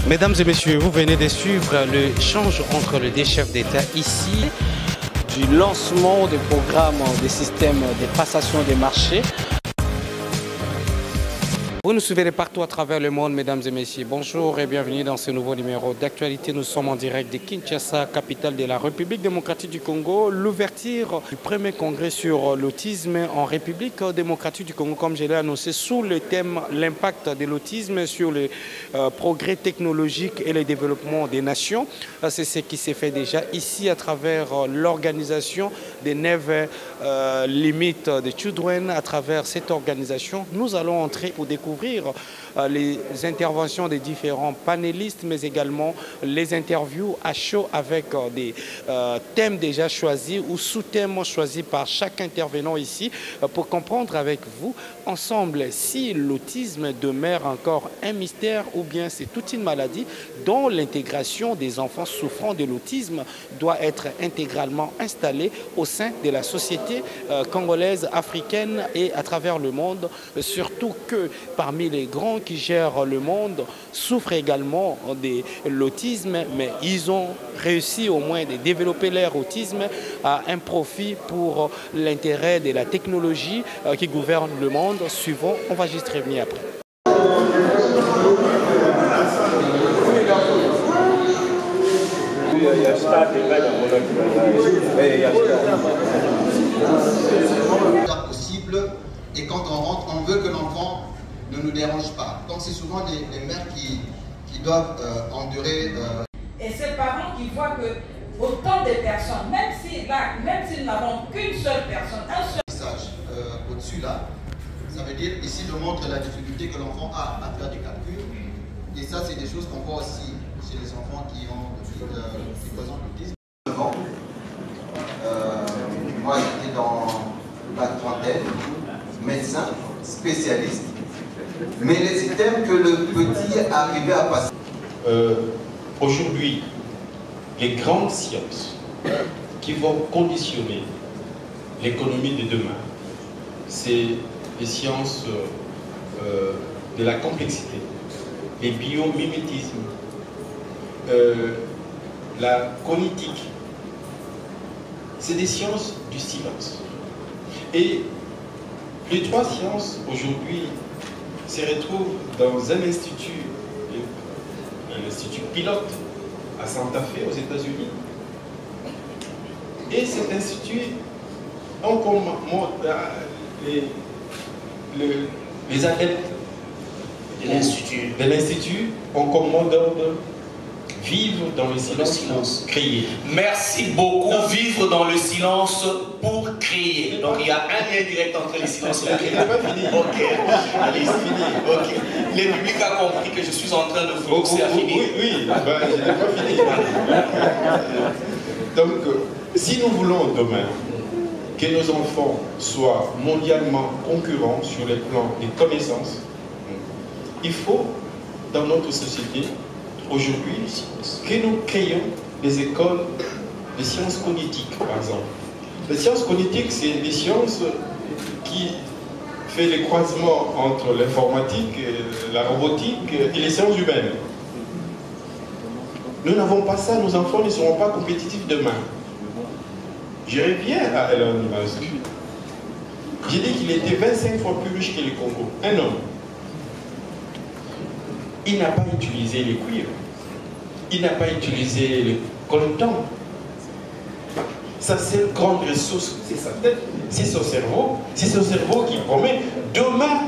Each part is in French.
Mesdames et messieurs, vous venez de suivre l'échange entre les deux chefs d'État ici. Du lancement des programmes des systèmes de passation des marchés. Vous nous suivez partout à travers le monde, mesdames et messieurs. Bonjour et bienvenue dans ce nouveau numéro d'actualité. Nous sommes en direct de Kinshasa, capitale de la République démocratique du Congo. L'ouverture du premier congrès sur l'autisme en République démocratique du Congo, comme je l'ai annoncé, sous le thème l'impact de l'autisme sur les progrès technologiques et le développement des nations. C'est ce qui s'est fait déjà ici à travers l'organisation des 9 limites de Children. À travers cette organisation, nous allons entrer pour découvrir les interventions des différents panélistes, mais également les interviews à chaud avec des thèmes déjà choisis ou sous-thèmes choisis par chaque intervenant ici pour comprendre avec vous ensemble si l'autisme demeure encore un mystère ou bien c'est toute une maladie dont l'intégration des enfants souffrant de l'autisme doit être intégralement installée au sein de la société congolaise, africaine et à travers le monde, surtout que parmi les grands qui gèrent le monde souffrent également de l'autisme, mais ils ont réussi au moins de développer leur autisme à un profit pour l'intérêt de la technologie qui gouverne le monde. Suivant, on va juste revenir après. Possible, et quand on rentre, on veut que l'enfant ne nous dérange pas. Donc c'est souvent les mères qui doivent endurer. Et ces parents qui voient que autant de personnes, même si nous n'avons qu'une seule personne, un seul message au-dessus là, ça veut dire ici je montre la difficulté que l'enfant a à faire des calculs. Et ça c'est des choses qu'on voit aussi chez les enfants qui présentent l'autisme. Moi j'étais dans la trentaine, médecin, spécialiste. Mais les items que le petit arrivait à passer. Aujourd'hui, les grandes sciences qui vont conditionner l'économie de demain, c'est les sciences de la complexité, les biomimétismes, la cognitique. C'est des sciences du silence. Et les trois sciences aujourd'hui se retrouvent dans un institut pilote à Santa Fe aux États-Unis. Et cet institut ont comme les adeptes de l'institut ont comme mot d'ordre vivre dans le silence pour créer. Merci beaucoup. Vivre dans le silence pour créer. Donc il y a un lien direct entre le silence et la création. Il n'est pas fini. Ok. Allez, c'est fini. Ok. Le public a compris que je suis en train de vous forcer à finir. Oui, ben, je n'ai pas fini. Donc, si nous voulons demain que nos enfants soient mondialement concurrents sur les plans des connaissances, il faut, dans notre société, aujourd'hui, que nous créons des écoles de sciences cognitiques, par exemple. Les sciences cognitiques, c'est des sciences qui font les croisements entre l'informatique, la robotique et les sciences humaines. Nous n'avons pas ça, nos enfants ne seront pas compétitifs demain. Je reviens à Elon Musk. J'ai dit qu'il était 25 fois plus riche que le Congo. Un homme. Il n'a pas utilisé les cuivres. Il n'a pas utilisé le coltan. Sa seule grande ressource, c'est sa tête, c'est son cerveau. C'est son cerveau qui promet. Demain,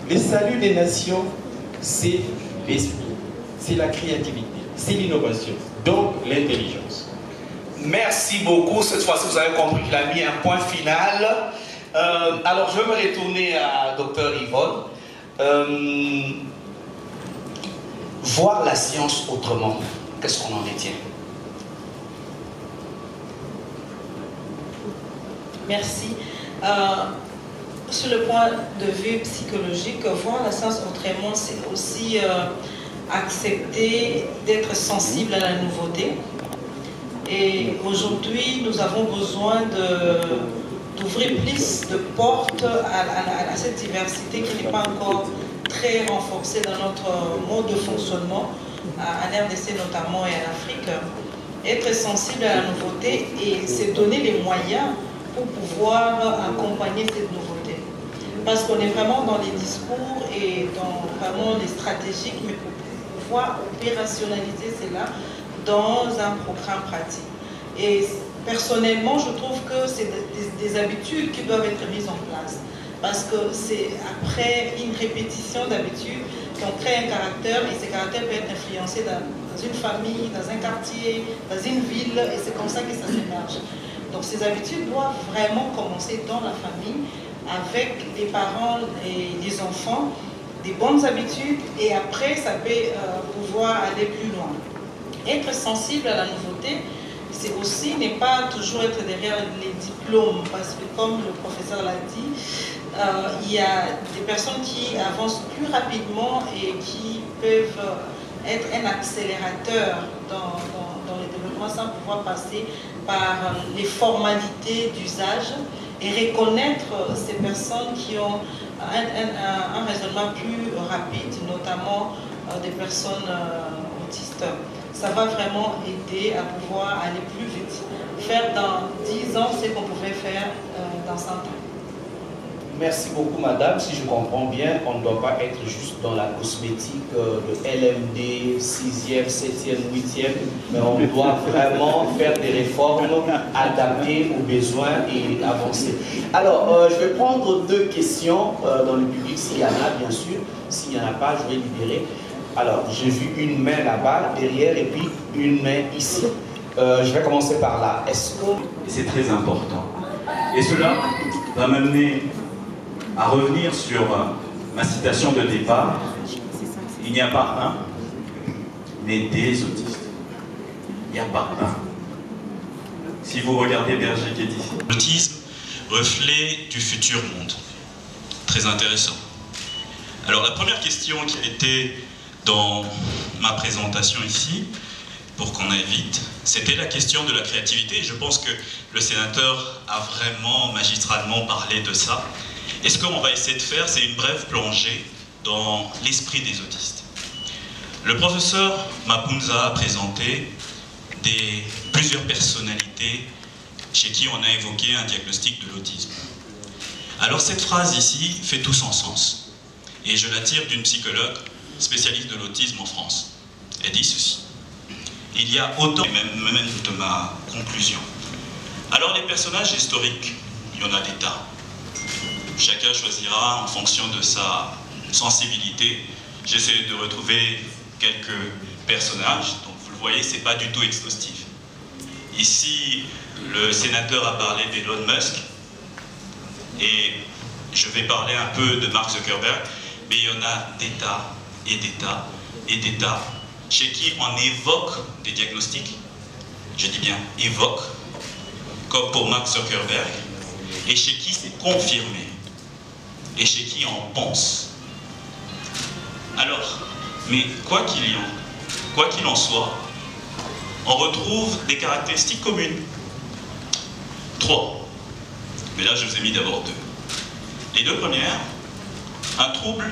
le salut des nations, c'est l'esprit, c'est la créativité, c'est l'innovation, donc l'intelligence. Merci beaucoup. Cette fois-ci, vous avez compris qu'il a mis un point final. Alors, je vais me retourner à Dr Yvonne. Voir la science autrement, qu'est-ce qu'on en retient? Merci. Sur le point de vue psychologique, voir la science autrement, c'est aussi accepter d'être sensible à la nouveauté. Et aujourd'hui, nous avons besoin d'ouvrir plus de portes à cette diversité qui n'est pas encore très renforcée dans notre mode de fonctionnement en RDC notamment et en Afrique, être sensible à la nouveauté et se donner les moyens pour pouvoir accompagner cette nouveauté. Parce qu'on est vraiment dans les discours et dans vraiment les stratégies, mais pour pouvoir opérationnaliser cela dans un programme pratique. Et personnellement, je trouve que c'est des habitudes qui doivent être mises en place. Parce que c'est après une répétition d'habitudes qu'on crée un caractère, et ce caractère peut être influencé dans une famille, dans un quartier, dans une ville, et c'est comme ça que ça s'émerge. Donc ces habitudes doivent vraiment commencer dans la famille, avec les parents et les enfants, des bonnes habitudes, et après ça peut pouvoir aller plus loin. Être sensible à la nouveauté, c'est aussi ne pas toujours être derrière les diplômes, parce que comme le professeur l'a dit, il y a des personnes qui avancent plus rapidement et qui peuvent être un accélérateur dans le développement sans pouvoir passer par les formalités d'usage et reconnaître ces personnes qui ont un raisonnement plus rapide, notamment des personnes autistes. Ça va vraiment aider à pouvoir aller plus vite, faire dans 10 ans ce qu'on pouvait faire dans 100 ans. Merci beaucoup, madame. Si je comprends bien, on ne doit pas être juste dans la cosmétique de LMD, 6e, 7e, 8e, mais on doit vraiment faire des réformes adaptées aux besoins et avancer. Alors, je vais prendre 2 questions dans le public, s'il y en a, bien sûr. S'il n'y en a pas, je vais libérer. Alors, j'ai vu une main là-bas, derrière, et puis une main ici. Je vais commencer par là. Est-ce que... C'est très important. Et cela va m'amener à revenir sur ma citation de départ. Il n'y a pas un, mais des autistes. Il n'y a pas un. Si vous regardez Berger qui est ici. L'autisme, reflet du futur monde. Très intéressant. Alors la première question qui a été dans ma présentation ici, pour qu'on aille vite, c'était la question de la créativité. Et je pense que le sénateur a vraiment magistralement parlé de ça. Et ce qu'on va essayer de faire, c'est une brève plongée dans l'esprit des autistes. Le professeur Mapunza a présenté plusieurs personnalités chez qui on a évoqué un diagnostic de l'autisme. Alors cette phrase ici fait tout son sens. Et je la tire d'une psychologue spécialiste de l'autisme en France. Elle dit ceci. Il y a autant, même de ma conclusion. Alors les personnages historiques, il y en a des tas. Chacun choisira en fonction de sa sensibilité. J'essaie de retrouver quelques personnages. Donc vous le voyez, c'est pas du tout exhaustif. Ici, le sénateur a parlé d'Elon Musk. Et je vais parler un peu de Mark Zuckerberg. Mais il y en a des tas et des tas et des tas chez qui on évoque des diagnostics. Je dis bien évoque, comme pour Mark Zuckerberg. Et chez qui c'est confirmé. Et chez qui on pense. Alors, mais quoi qu'il en soit, on retrouve des caractéristiques communes. 3. Mais là, je vous ai mis d'abord 2. Les 2 premières, un trouble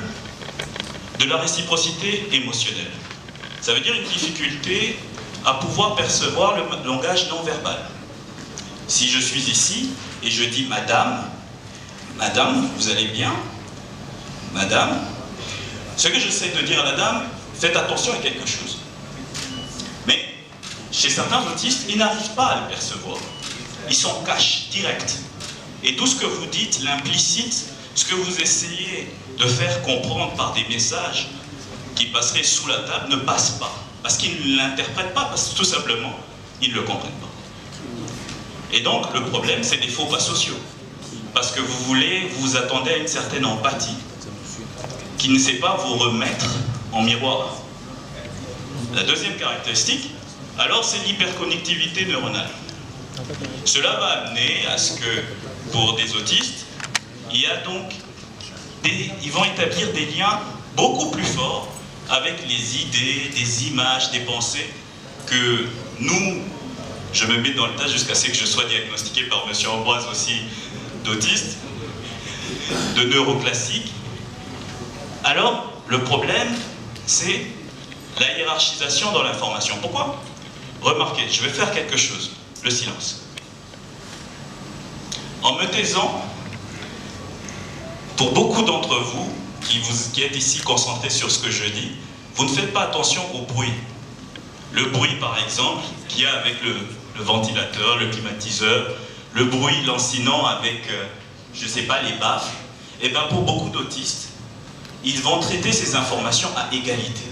de la réciprocité émotionnelle. Ça veut dire une difficulté à pouvoir percevoir le langage non verbal. Si je suis ici et je dis madame, madame, vous allez bien? Madame, ce que j'essaie de dire à la dame, faites attention à quelque chose. Mais chez certains autistes, ils n'arrivent pas à le percevoir. Ils s'en cachent direct. Et tout ce que vous dites, l'implicite, ce que vous essayez de faire comprendre par des messages qui passeraient sous la table ne passe pas. Parce qu'ils ne l'interprètent pas, parce que tout simplement, ils ne le comprennent pas. Et donc, le problème, c'est des faux pas sociaux. Parce que vous attendez à une certaine empathie qui ne sait pas vous remettre en miroir. La deuxième caractéristique, alors, c'est l'hyperconnectivité neuronale. Cela va amener à ce que, pour des autistes, il y a donc ils vont établir des liens beaucoup plus forts avec les idées, des images, des pensées que nous, je me mets dans le tas jusqu'à ce que je sois diagnostiqué par M. Ambroise aussi d'autiste, de neuroclassique. Alors, le problème, c'est La hiérarchisation dans l'information. Pourquoi? Remarquez, je vais faire quelque chose. Le silence. En me taisant, pour beaucoup d'entre vous qui êtes ici concentrés sur ce que je dis, vous ne faites pas attention au bruit. Le bruit, par exemple, qu'il y a avec le ventilateur, le climatiseur, le bruit lancinant avec, je ne sais pas, les baffes. Et bien pour beaucoup d'autistes, ils vont traiter ces informations à égalité.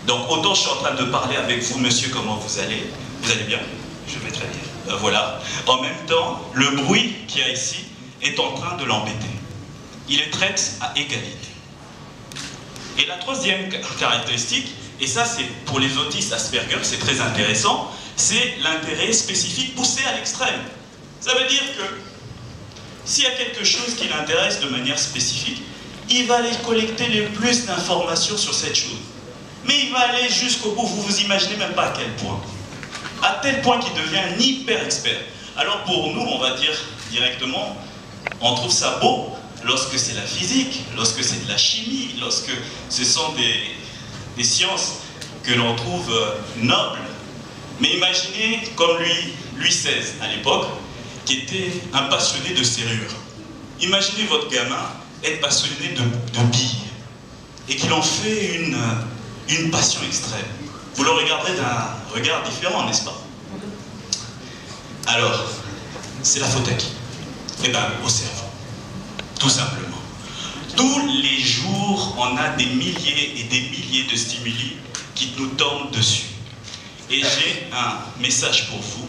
Donc autant je suis en train de parler avec vous, monsieur, comment vous allez? Vous allez bien? Je vais très bien. Voilà. En même temps, le bruit qu'il y a ici est en train de l'embêter. Il les traite à égalité. Et la troisième caractéristique, et ça c'est pour les autistes Asperger, c'est très intéressant, c'est l'intérêt spécifique poussé à l'extrême. Ça veut dire que s'il y a quelque chose qui l'intéresse de manière spécifique, il va aller collecter le plus d'informations sur cette chose. Mais il va aller jusqu'au bout, vous vous imaginez même pas à quel point. À tel point qu'il devient un hyper expert. Alors pour nous, on va dire directement, on trouve ça beau lorsque c'est la physique, lorsque c'est de la chimie, lorsque ce sont des sciences que l'on trouve nobles. Mais imaginez comme Louis XVI à l'époque, qui était un passionné de serrure. Imaginez votre gamin être passionné de billes et qu'il en fait une passion extrême. Vous le regarderez d'un regard différent, n'est-ce pas? Alors, c'est la faute à qui? Eh bien, au cerveau. Tout simplement. Tous les jours, on a des milliers et des milliers de stimuli qui nous tombent dessus. Et j'ai un message pour vous.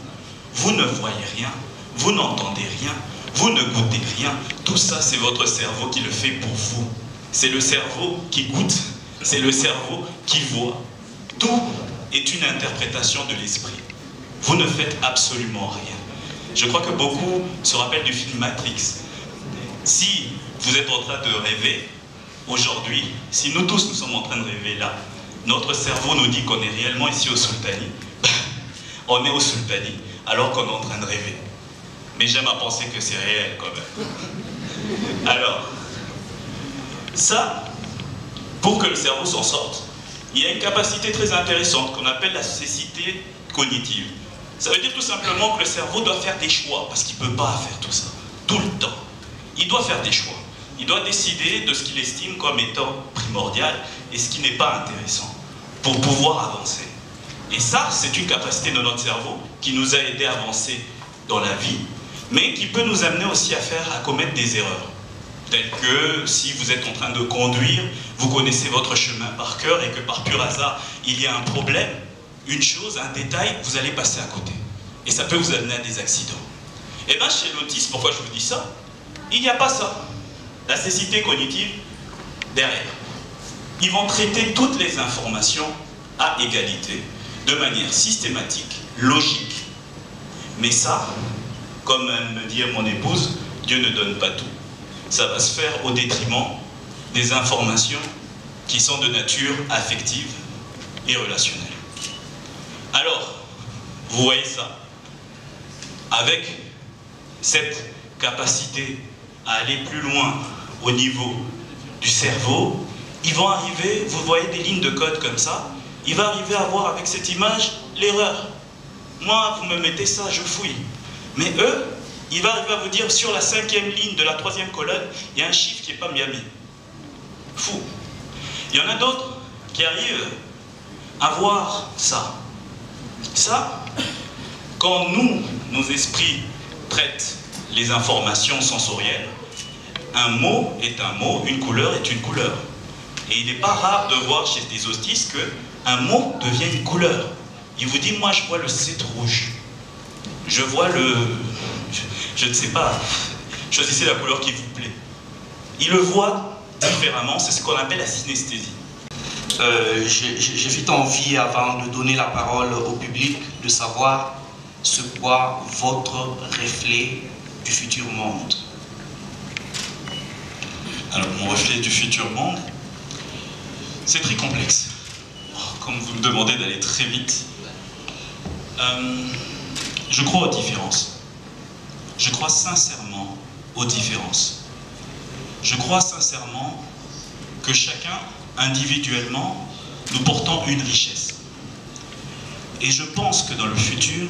Vous ne voyez rien, vous n'entendez rien, vous ne goûtez rien. Tout ça, c'est votre cerveau qui le fait pour vous. C'est le cerveau qui goûte, c'est le cerveau qui voit. Tout est une interprétation de l'esprit. Vous ne faites absolument rien. Je crois que beaucoup se rappellent du film Matrix. Si vous êtes en train de rêver, aujourd'hui, si nous tous nous sommes en train de rêver là, notre cerveau nous dit qu'on est réellement ici au Sultani. On est au Sultani, alors qu'on est en train de rêver. Mais j'aime à penser que c'est réel quand même. Alors, ça, pour que le cerveau s'en sorte, il y a une capacité très intéressante qu'on appelle la cécité cognitive. Ça veut dire tout simplement que le cerveau doit faire des choix, parce qu'il ne peut pas faire tout ça, tout le temps. Il doit faire des choix. Il doit décider de ce qu'il estime comme étant primordial et ce qui n'est pas intéressant, pour pouvoir avancer. Et ça, c'est une capacité de notre cerveau qui nous a aidé à avancer dans la vie, mais qui peut nous amener aussi à commettre des erreurs. Telles que si vous êtes en train de conduire, vous connaissez votre chemin par cœur et que par pur hasard, il y a un problème, une chose, un détail, vous allez passer à côté. Et ça peut vous amener à des accidents. Et bien chez l'autisme, pourquoi je vous dis ça? Il n'y a pas ça. La cécité cognitive, derrière. Ils vont traiter toutes les informations à égalité, de manière systématique, logique. Mais ça, comme aime me dire mon épouse, Dieu ne donne pas tout. Ça va se faire au détriment des informations qui sont de nature affective et relationnelle. Alors, vous voyez ça, avec cette capacité à aller plus loin au niveau du cerveau, ils vont arriver, vous voyez des lignes de code comme ça, il va arriver à voir avec cette image l'erreur. Moi, vous me mettez ça, je fouille. Mais eux, il va arriver à vous dire sur la 5e ligne de la 3e colonne, il y a un chiffre qui n'est pas bien mis. Fou. Il y en a d'autres qui arrivent à voir ça. Ça, quand nos esprits traitent les informations sensorielles, un mot est un mot, une couleur est une couleur. Et il n'est pas rare de voir chez des autistes qu'un mot devient une couleur. Il vous dit, moi je vois le 7 rouge. Je vois le... Je ne sais pas, choisissez la couleur qui vous plaît. Il le voit différemment, c'est ce qu'on appelle la synesthésie. J'ai vite envie, avant de donner la parole au public, de savoir ce qu'est votre reflet du futur monde. Alors, mon reflet du futur monde, c'est très complexe. Comme vous me demandez d'aller très vite, je crois aux différences. Je crois sincèrement aux différences. Je crois sincèrement que chacun, individuellement, nous portons une richesse. Et je pense que dans le futur,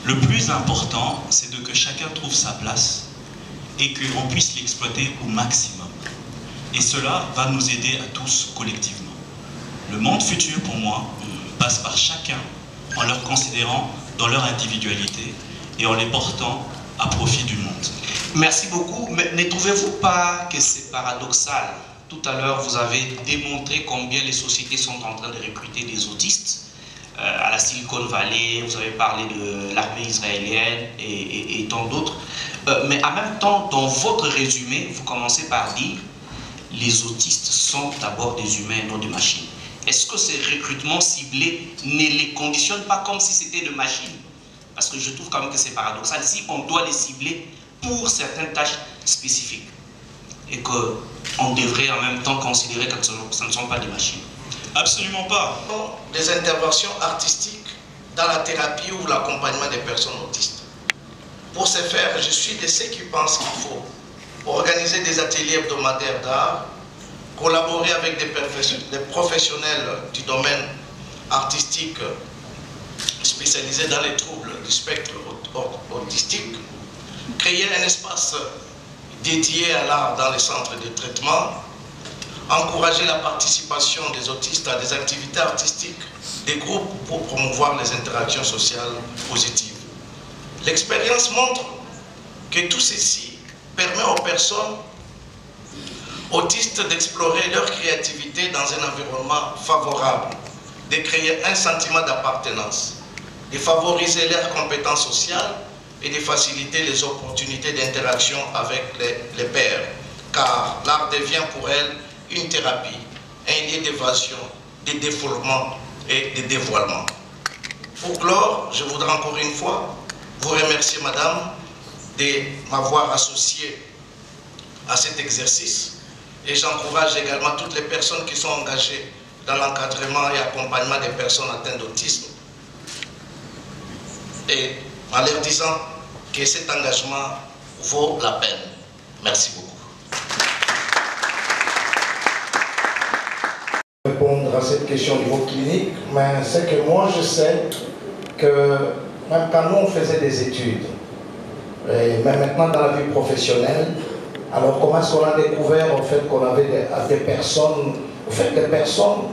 le plus important, c'est que chacun trouve sa place et qu'on puisse l'exploiter au maximum. Et cela va nous aider à tous collectivement. Le monde futur, pour moi, passe par chacun en leur considérant dans leur individualité et en les portant à profit du monde. Merci beaucoup, mais ne trouvez-vous pas que c'est paradoxal? Tout à l'heure, vous avez démontré combien les sociétés sont en train de recruter des autistes. À la Silicon Valley, vous avez parlé de l'armée israélienne et tant d'autres. Mais en même temps, dans votre résumé, vous commencez par dire les autistes sont d'abord des humains, non des machines. Est-ce que ces recrutements ciblés ne les conditionnent pas comme si c'était des machines? Parce que je trouve quand même que c'est paradoxal. Si on doit les cibler pour certaines tâches spécifiques et qu'on devrait en même temps considérer que ce ne sont pas des machines. Absolument pas. Des interventions artistiques dans la thérapie ou l'accompagnement des personnes autistes. Pour ce faire, je suis de ceux qui pensent qu'il faut organiser des ateliers hebdomadaires d'art, collaborer avec des professionnels du domaine artistique spécialisés dans les troubles du spectre autistique, créer un espace dédié à l'art dans les centres de traitement, encourager la participation des autistes à des activités artistiques, des groupes pour promouvoir les interactions sociales positives. L'expérience montre que tout ceci permet aux personnes autistes d'explorer leur créativité dans un environnement favorable, de créer un sentiment d'appartenance, de favoriser leurs compétences sociales et de faciliter les opportunités d'interaction avec les pairs, car l'art devient pour elles une thérapie, un lieu d'évasion, de défoulement et de dévoilement. Pour clore, je voudrais encore une fois vous remercier, madame, de m'avoir associé à cet exercice et j'encourage également toutes les personnes qui sont engagées dans l'encadrement et accompagnement des personnes atteintes d'autisme et en leur disant que cet engagement vaut la peine. Merci beaucoup. Répondre à cette question au niveau clinique, mais c'est que moi je sais que même quand nous on faisait des études, et même maintenant dans la vie professionnelle, alors comment est-ce qu'on a découvert en fait qu'on avait des personnes, en fait des personnes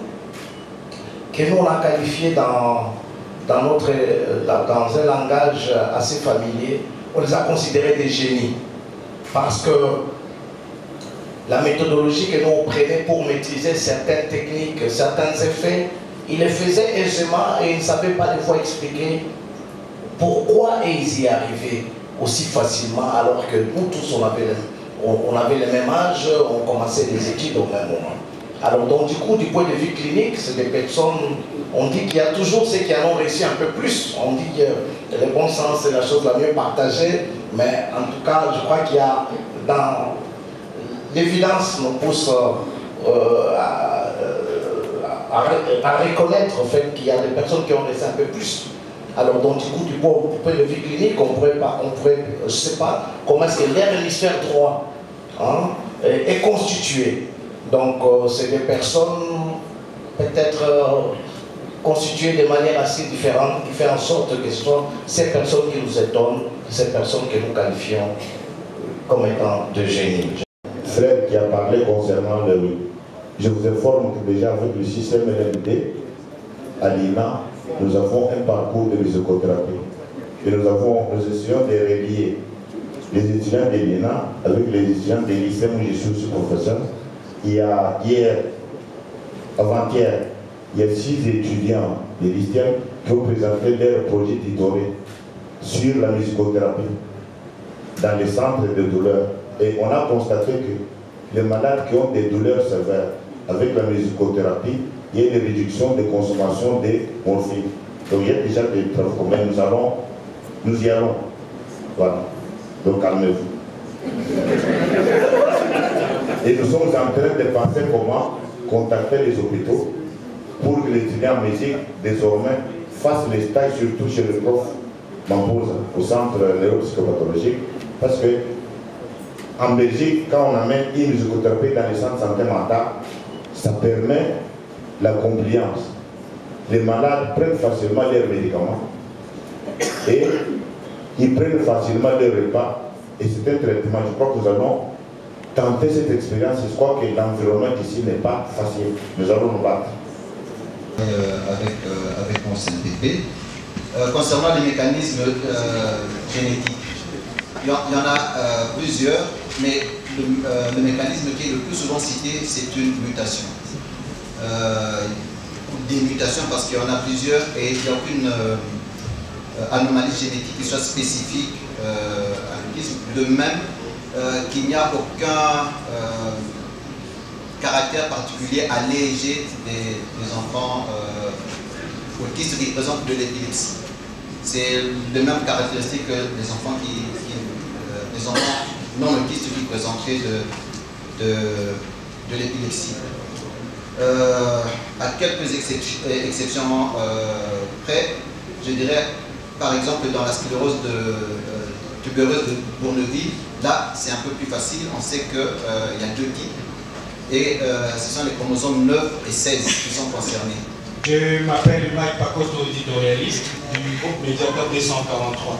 que nous on a qualifiées dans un langage assez familier, on les a considérés des génies. Parce que la méthodologie que nous on prenait pour maîtriser certaines techniques, certains effets, ils les faisaient aisément et ils ne savaient pas des fois expliquer pourquoi ils y arrivaient aussi facilement alors que nous tous on avait le même âge, on commençait les études au même moment. Alors donc du coup, du point de vue clinique, c'est des personnes, on dit qu'il y a toujours ceux qui en ont réussi un peu plus. On dit que le bon sens c'est la chose la mieux partagée, mais en tout cas, je crois qu'il y a dans l'évidence nous pousse à reconnaître en fait qu'il y a des personnes qui ont réussi un peu plus. Alors donc du coup, du point de vue clinique, on pourrait, je ne sais pas comment est-ce que l'hémisphère droit est constitué. Donc c'est des personnes peut-être constituées de manière assez différente qui fait en sorte que ce sont ces personnes qui nous étonnent, ces personnes que nous qualifions comme étant de génie. Fred qui a parlé concernant le... Je vous informe que déjà avec le système LMD, à l'INA, nous avons un parcours de musicothérapie. Et nous essayons de relier les étudiants de l'INA avec les étudiants des lycées où je suis aussi professeur. Il y a avant-hier, il y a 6 étudiants des lycéens qui ont présenté leur projet titré sur la musicothérapie dans les centres de douleur. Et on a constaté que les malades qui ont des douleurs sévères avec la musicothérapie, il y a une réduction de consommation de morphine. Donc il y a déjà des travaux communs, nous y allons. Voilà. Donc calmez-vous. Et nous sommes en train de penser comment contacter les hôpitaux pour que les étudiants en musique désormais fassent les stages, surtout chez le prof Mamposa, au centre neuropsychopathologique, parce que en Belgique, quand on amène une musicothérapie dans les centres de santé mentale, ça permet la compliance. Les malades prennent facilement leurs médicaments et ils prennent facilement leurs repas. Et c'est un traitement. Je crois que nous allons tenter cette expérience. Je crois que l'environnement ici n'est pas facile. Nous allons nous battre. Avec mon CNDP. Concernant les mécanismes génétiques, il y en a plusieurs, mais le mécanisme qui est le plus souvent cité, c'est une mutation. Des mutations parce qu'il y en a plusieurs et il n'y a aucune anomalie génétique qui soit spécifique à l'autisme. De même qu'il n'y a aucun caractère particulier allégé des enfants autistes qui présentent de l'épilepsie. C'est les mêmes caractéristiques que les enfants les enfants non autistes qui présenteraient de l'épilepsie. À quelques exceptions près, je dirais par exemple dans la sclérose tubereuse de Bourneville, là c'est un peu plus facile, on sait qu'il y a 2 types et ce sont les chromosomes 9 et 16 qui sont concernés. Je m'appelle Mike Pakoto, éditorialiste du groupe Mediator 243.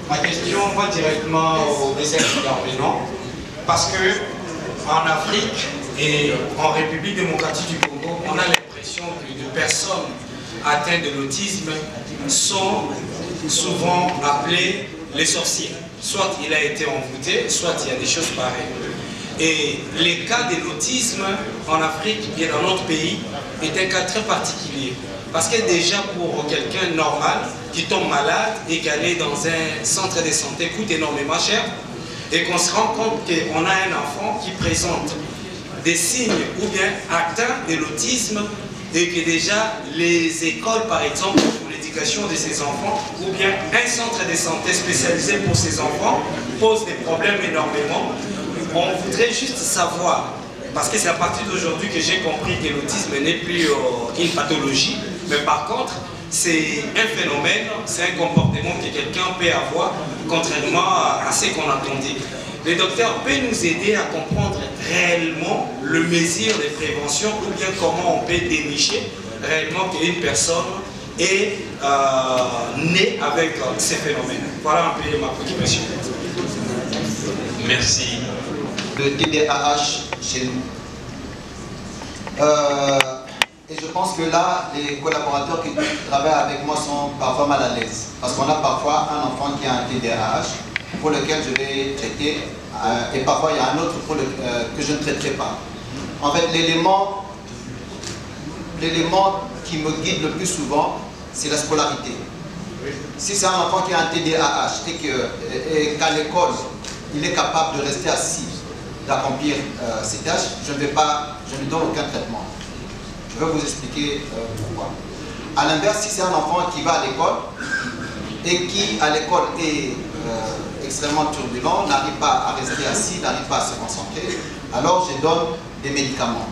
Ma question va directement au dessert intervenant parce que en Afrique et en République démocratique du Congo, on a l'impression que de personnes atteintes de l'autisme sont souvent appelées les sorciers. Soit il a été envoûté, soit il y a des choses pareilles. Et les cas de l'autisme en Afrique et dans notre pays est un cas très particulier. Parce que déjà pour quelqu'un normal qui tombe malade et qui allait dans un centre de santé coûte énormément cher et qu'on se rend compte qu'on a un enfant qui présente des signes ou bien atteint de l'autisme et que déjà les écoles par exemple pour l'éducation de ces enfants ou bien un centre de santé spécialisé pour ces enfants pose des problèmes énormément. On voudrait juste savoir, parce que c'est à partir d'aujourd'hui que j'ai compris que l'autisme n'est plus une pathologie, mais par contre, c'est un phénomène, c'est un comportement que quelqu'un peut avoir, contrairement à ce qu'on attendait. Le docteur peut nous aider à comprendre réellement le mesure de prévention ou bien comment on peut dénicher réellement qu'une personne est née avec ces phénomènes. Voilà un peu ma préoccupation. Merci. Le TDAH chez nous. Et je pense que là, les collaborateurs qui travaillent avec moi sont parfois mal à l'aise. Parce qu'on a parfois un enfant qui a un TDAH pour lequel je vais traiter et parfois il y a un autre que je ne traiterai pas. En fait, l'élément qui me guide le plus souvent, c'est la scolarité. Si c'est un enfant qui a un TDAH et qu'à l'école, il est capable de rester assis, d'accomplir ses tâches, je ne lui donne aucun traitement. Je vais vous expliquer pourquoi. A l'inverse, si c'est un enfant qui va à l'école et qui à l'école est extrêmement turbulent, n'arrive pas à rester assis, n'arrive pas à se concentrer, alors je donne des médicaments.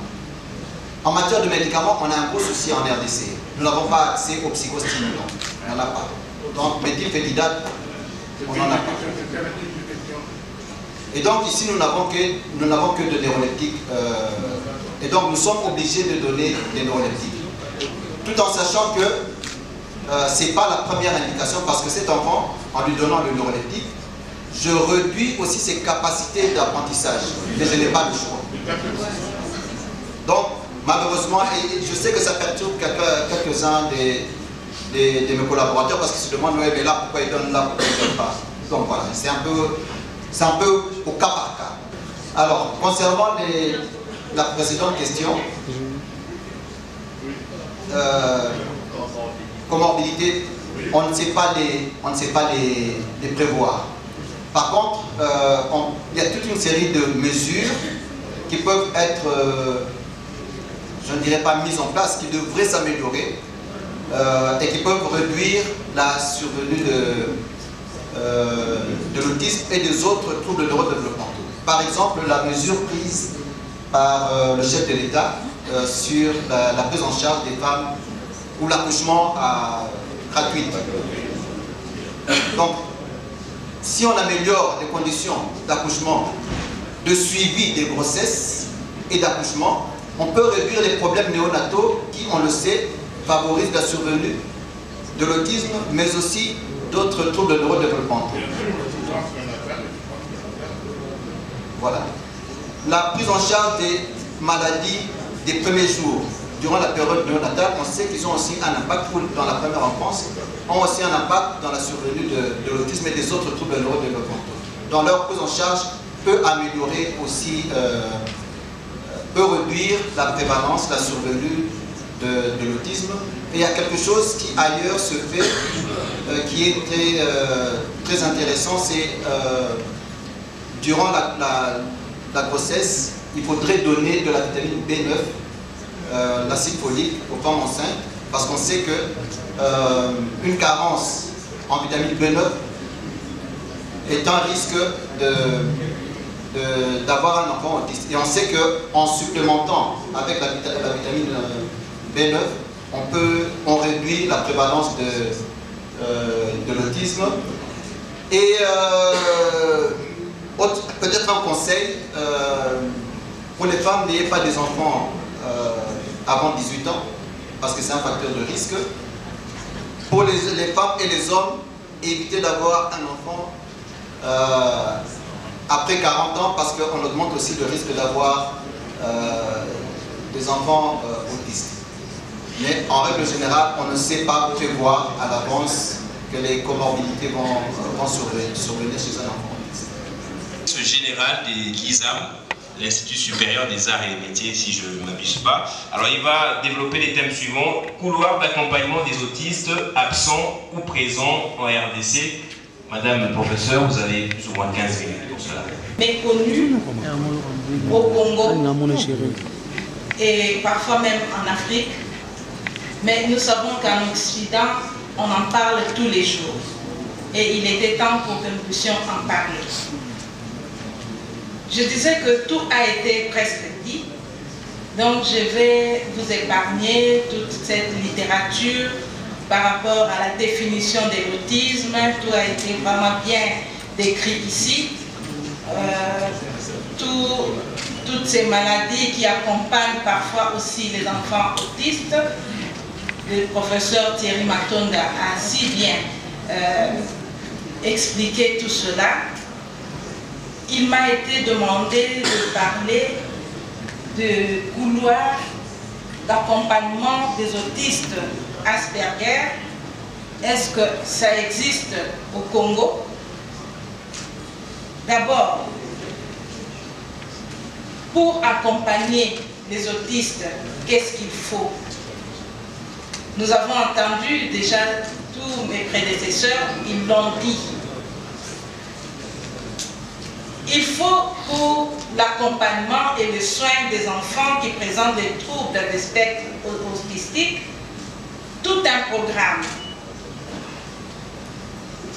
En matière de médicaments, on a un gros souci en RDC. Nous n'avons pas accès aux psychostimulants. On n'en a pas. Donc, méthylphénidate, on n'en a pas. Et donc ici, nous n'avons que de neuroleptiques. Et donc nous sommes obligés de donner des neuroleptiques. Tout en sachant que ce n'est pas la première indication, parce que cet enfant, en lui donnant le neuroleptique, je réduis aussi ses capacités d'apprentissage. Mais je n'ai pas le choix. Donc, malheureusement, et je sais que ça perturbe quelques-uns de mes collaborateurs, parce qu'ils se demandent, ouais, mais là, pourquoi ils donnent là, pourquoi ils ne donnent pas. Donc voilà, c'est un peu au cas par cas. Alors, concernant la précédente question, comorbidité, on ne sait pas les prévoir. Par contre, il y a toute une série de mesures qui peuvent être, je ne dirais pas mises en place, qui devraient s'améliorer et qui peuvent réduire la survenue de l'autisme et des autres troubles neurodéveloppementaux. Par exemple, la mesure prise par le chef de l'État sur la prise en charge des femmes ou l'accouchement gratuit. Donc, si on améliore les conditions d'accouchement, de suivi des grossesses et d'accouchement, on peut réduire les problèmes néonataux qui, on le sait, favorisent la survenue de l'autisme, mais aussi d'autres troubles neurodéveloppementaux. Voilà. La prise en charge des maladies des premiers jours durant la période néonatale, on sait qu'ils ont aussi un impact dans la première enfance, ont aussi un impact dans la survenue de l'autisme et des autres troubles neurodéveloppementaux. Donc leur prise en charge peut améliorer aussi, peut réduire la prévalence, la survenue de l'autisme. Et il y a quelque chose qui ailleurs se fait, qui est très intéressant, c'est durant la grossesse, il faudrait donner de la vitamine B9, l'acide folique aux femmes enceintes, parce qu'on sait que une carence en vitamine B9 est un risque d'avoir un enfant autiste. Et on sait qu'en supplémentant avec la vitamine B9, on réduit la prévalence de l'autisme. Et peut-être un conseil, pour les femmes, n'ayez pas des enfants avant 18 ans, parce que c'est un facteur de risque. Pour les femmes et les hommes, évitez d'avoir un enfant après 40 ans, parce qu'on augmente aussi le risque d'avoir des enfants autistes. Mais en règle générale, on ne sait pas prévoir à l'avance que les comorbidités vont survenir chez un enfant autiste. Ce général de l'ISAM, l'Institut supérieur des arts et des métiers, si je ne m'abuse pas. Alors il va développer les thèmes suivants: couloir d'accompagnement des autistes absents ou présents en RDC. Madame le professeur, vous avez plus ou moins 15 minutes pour cela. Méconnu au Congo et parfois même en Afrique, mais nous savons qu'en Occident, on en parle tous les jours. Et il était temps pour que nous puissions en parler. Je disais que tout a été presque dit, donc je vais vous épargner toute cette littérature par rapport à la définition de l'autisme. Tout a été vraiment bien décrit ici. Toutes ces maladies qui accompagnent parfois aussi les enfants autistes. Le professeur Thierry Matonga a si bien expliqué tout cela. Il m'a été demandé de parler de couloir d'accompagnement des autistes Asperger. Est-ce que ça existe au Congo? D'abord, pour accompagner les autistes, qu'est-ce qu'il faut? Nous avons entendu déjà tous mes prédécesseurs, ils l'ont dit. Il faut pour l'accompagnement et le soin des enfants qui présentent des troubles de spectre autistique tout un programme.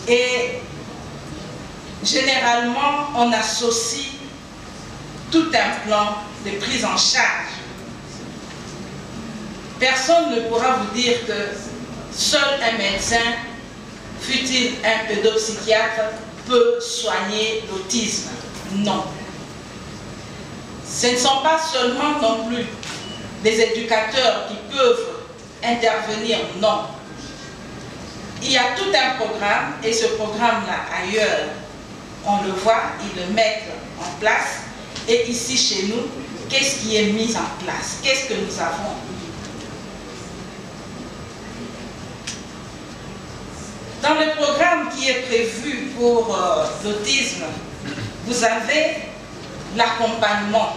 Et généralement, on associe tout un plan de prise en charge. Personne ne pourra vous dire que seul un médecin, fût-il un pédopsychiatre, peut soigner l'autisme. Non. Ce ne sont pas seulement non plus des éducateurs qui peuvent intervenir, non. Il y a tout un programme, et ce programme-là, ailleurs, on le voit, ils le mettent en place. Et ici, chez nous, qu'est-ce qui est mis en place? Qu'est-ce que nous avons? Dans le programme qui est prévu pour l'autisme, vous avez l'accompagnement.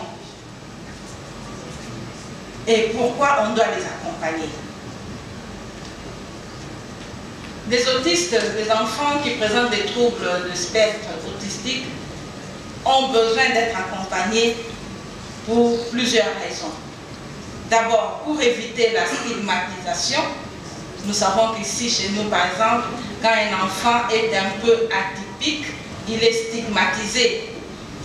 Et pourquoi on doit les accompagner? Les autistes, les enfants qui présentent des troubles de spectre autistique, ont besoin d'être accompagnés pour plusieurs raisons. D'abord, pour éviter la stigmatisation. Nous savons qu'ici, chez nous, par exemple, quand un enfant est un peu atypique, il est stigmatisé.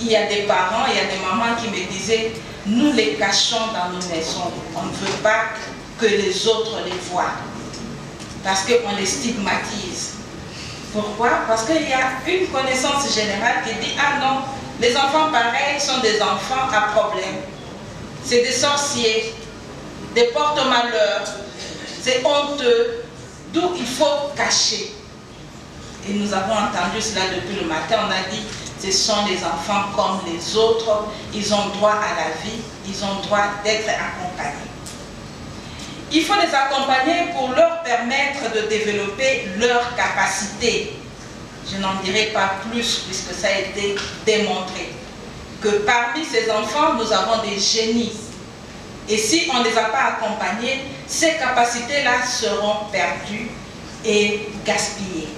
Il y a des parents, il y a des mamans qui me disaient, nous les cachons dans nos maisons. On ne veut pas que les autres les voient. Parce qu'on les stigmatise. Pourquoi? Parce qu'il y a une connaissance générale qui dit, ah non, les enfants pareils sont des enfants à problème. c'est des sorciers, des porte-malheurs, c'est honteux, d'où il faut cacher. Et nous avons entendu cela depuis le matin, on a dit, ce sont des enfants comme les autres, ils ont droit à la vie, ils ont droit d'être accompagnés. Il faut les accompagner pour leur permettre de développer leurs capacités. Je n'en dirai pas plus puisque ça a été démontré. Que parmi ces enfants, nous avons des génies. Et si on ne les a pas accompagnés, ces capacités-là seront perdues et gaspillées.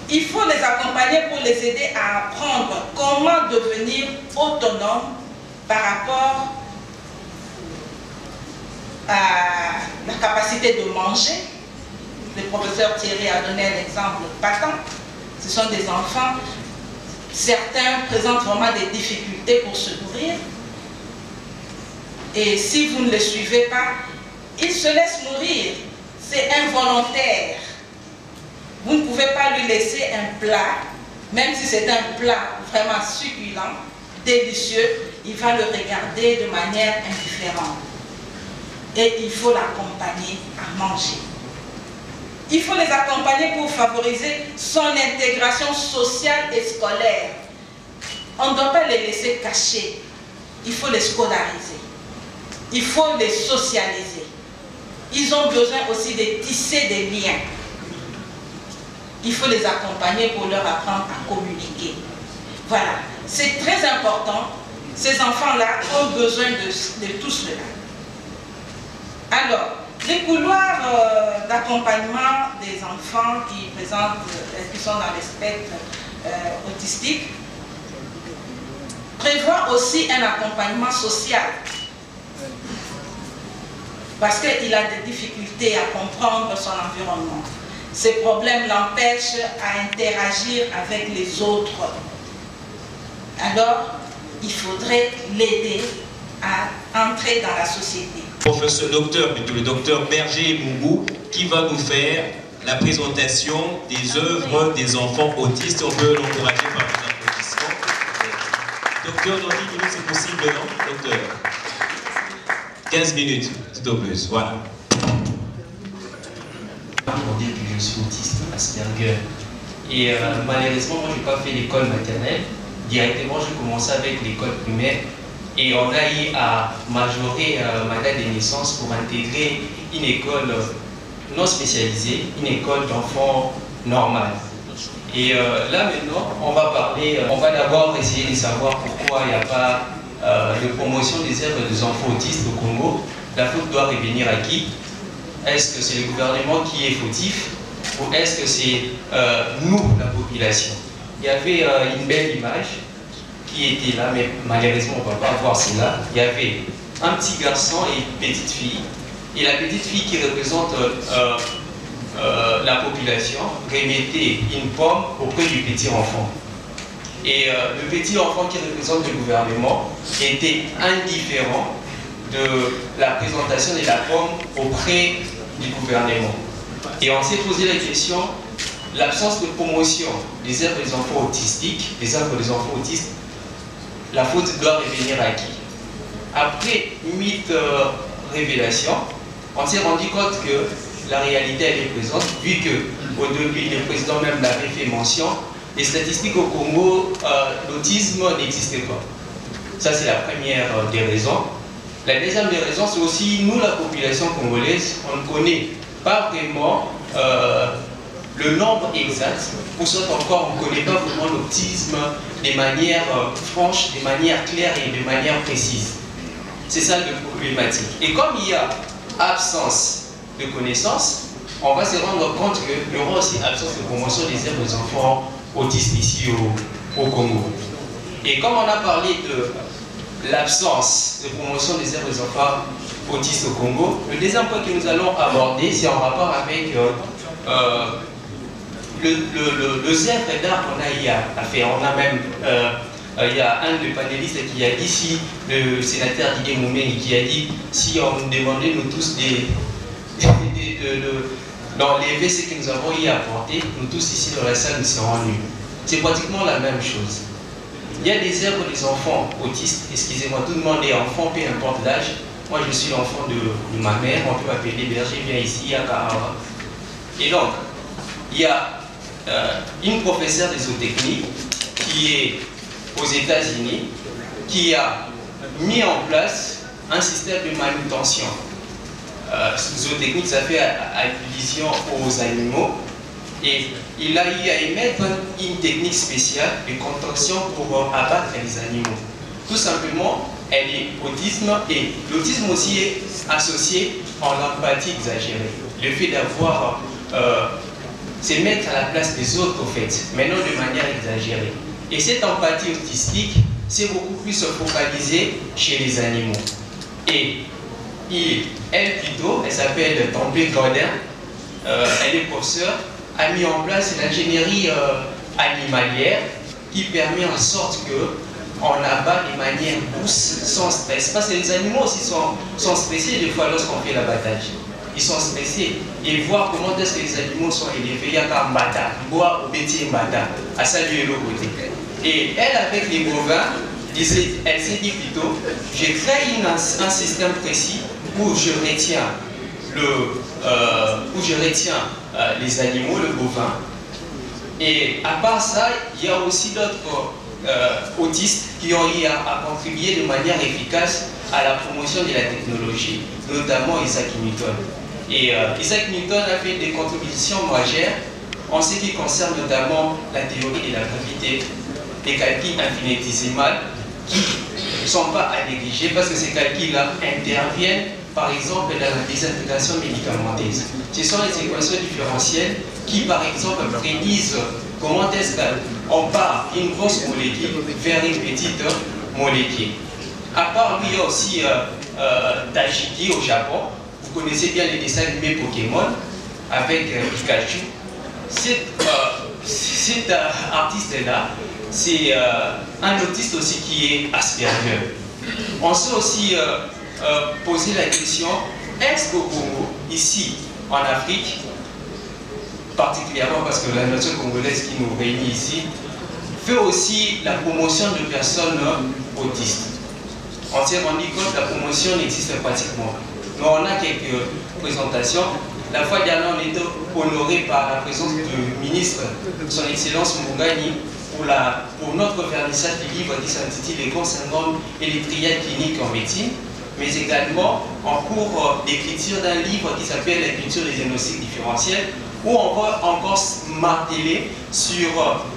Il faut les accompagner pour les aider à apprendre comment devenir autonomes par rapport à la capacité de manger. Le professeur Thierry a donné un exemple patent. Ce sont des enfants, certains présentent vraiment des difficultés pour se nourrir. Et si vous ne les suivez pas, ils se laissent mourir. C'est involontaire. Vous ne pouvez pas lui laisser un plat, même si c'est un plat vraiment succulent, délicieux, il va le regarder de manière indifférente. Et il faut l'accompagner à manger. Il faut les accompagner pour favoriser son intégration sociale et scolaire. On ne doit pas les laisser cacher. Il faut les scolariser. Il faut les socialiser. Ils ont besoin aussi de tisser des liens. Il faut les accompagner pour leur apprendre à communiquer. Voilà, c'est très important. Ces enfants-là ont besoin de tout cela. Alors, les couloirs d'accompagnement des enfants qui sont dans le spectre autistique prévoient aussi un accompagnement social. Parce qu'il a des difficultés à comprendre son environnement. Ces problèmes l'empêchent à interagir avec les autres. Alors, il faudrait l'aider à entrer dans la société. Professeur docteur, plutôt le docteur Berger Mougou, qui va nous faire la présentation des œuvres des enfants autistes. On peut l'encourager par des applaudissements. Docteur, dans 10 minutes, c'est possible, non, docteur? 15 minutes, tout au plus, voilà. Pour dire que je suis autiste, Asperger. Et malheureusement, moi, je n'ai pas fait l'école maternelle. Directement, j'ai commencé avec l'école primaire. Et on a eu à majorer ma date de naissance pour intégrer une école non spécialisée, une école d'enfants normale. Et là maintenant, on va d'abord essayer de savoir pourquoi il n'y a pas de promotion des œuvres des enfants autistes au Congo. La faute doit revenir à qui? Est-ce que c'est le gouvernement qui est fautif ou est-ce que c'est nous, la population? Il y avait une belle image qui était là, mais malheureusement on ne va pas voir cela. Il y avait un petit garçon et une petite fille. Et la petite fille qui représente la population remettait une pomme auprès du petit enfant. Et le petit enfant qui représente le gouvernement était indifférent de la présentation de la pomme auprès du gouvernement. Et on s'est posé la question, l'absence de promotion des œuvres des enfants autistiques, des œuvres des enfants autistes, la faute doit revenir à qui? Après 8 révélations, on s'est rendu compte que la réalité elle est présente, vu qu'au début, le président même l'avait fait mention, les statistiques au Congo, l'autisme n'existait pas. Ça, c'est la première des raisons. La deuxième des raisons, c'est aussi nous, la population congolaise, on ne connaît pas vraiment le nombre exact, ou soit encore on ne connaît pas vraiment l'autisme de manière franche, de manière claire et de manière précise. C'est ça le problématique. Et comme il y a absence de connaissances, on va se rendre compte qu'il y aura aussi absence de promotion des œuvres des enfants autistes ici au Congo. Et comme on a parlé de l'absence de promotion des œuvres des enfants autistes au Congo, le deuxième point que nous allons aborder, c'est en rapport avec le zèbre d'art qu'on a eu à faire. On a même, il y a un des panélistes qui a dit, si le sénateur Didier Moumeng qui a dit, si on nous demandait nous tous d'enlever ce que nous avons eu à apporter, nous tous ici dans la salle nous serons nus. C'est pratiquement la même chose. Il y a des aires pour les enfants autistes. Excusez-moi, tout le monde est enfant, peu importe l'âge. Moi, je suis l'enfant de ma mère. On peut m'appeler Berger, viens ici à Kahara. Et donc, il y a une professeure de zootechnie qui est aux États-Unis, qui a mis en place un système de manutention. Zootechnique, ça fait allusion aux animaux. Et il a eu à émettre une technique spéciale de contention pour abattre les animaux. Tout simplement, elle est autisme, et l'autisme aussi est associé en empathie exagérée. Le fait d'avoir se mettre à la place des autres, au fait, maintenant de manière exagérée. Et cette empathie autistique, c'est beaucoup plus focalisée chez les animaux. Et elle plutôt, elle s'appelle Temple Gordon, elle est professeure, a mis en place l'ingénierie animalière qui permet en sorte que on abat de manière douce, sans stress. Parce que les animaux aussi sont stressés des fois lorsqu'on fait l'abattage. Ils sont stressés. Et voir comment est-ce que les animaux sont élevés. Il y a qu'un mbata, bois au bétier mbata, à saluer l'autre côté. Et elle, avec les bovins, elle s'est dit plutôt, je crée un système précis où je retiens les animaux, le bovin. Et à part ça, il y a aussi d'autres autistes qui ont eu à contribuer de manière efficace à la promotion de la technologie, notamment Isaac Newton. Et Isaac Newton a fait des contributions majeures en ce qui concerne notamment la théorie de la gravité, des calculs infinitésimaux qui ne sont pas à négliger parce que ces calculs-là interviennent par exemple dans la désintégration médicamenteuse. Ce sont les équations différentielles qui par exemple prédisent comment est-ce qu'on part d'une grosse molécule vers une petite molécule. À part lui, il y a aussi Tajiki au Japon. Vous connaissez bien les dessins animés Pokémon avec Pikachu. Cet artiste-là, c'est un autiste aussi qui est Asperger. On s'est aussi posé la question, est-ce qu'au Congo, ici en Afrique, particulièrement parce que la nation congolaise qui nous réunit ici, fait aussi la promotion de personnes autistes. On s'est rendu compte que la promotion n'existe pratiquement. Mais on a quelques présentations. La fois dernière, on était honoré par la présence du ministre, son Excellence Mungani, pour notre vernissage du livre qui s'intitule Les grands syndromes et les triades cliniques en médecine, mais également en cours d'écriture d'un livre qui s'appelle La culture des diagnostics différentiels, où on va encore marteler sur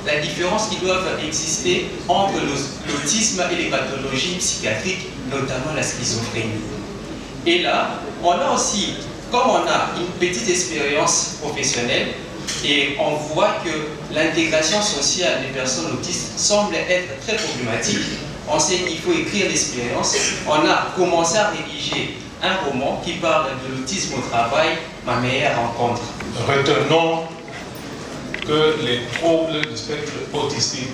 la différence qui doit exister entre l'autisme et les pathologies psychiatriques, notamment la schizophrénie. Et là, on a aussi, comme on a une petite expérience professionnelle, et on voit que l'intégration sociale des personnes autistes semble être très problématique, on sait qu'il faut écrire l'expérience. On a commencé à rédiger un roman qui parle de l'autisme au travail, ma meilleure rencontre. Retenons que les troubles du spectre autistique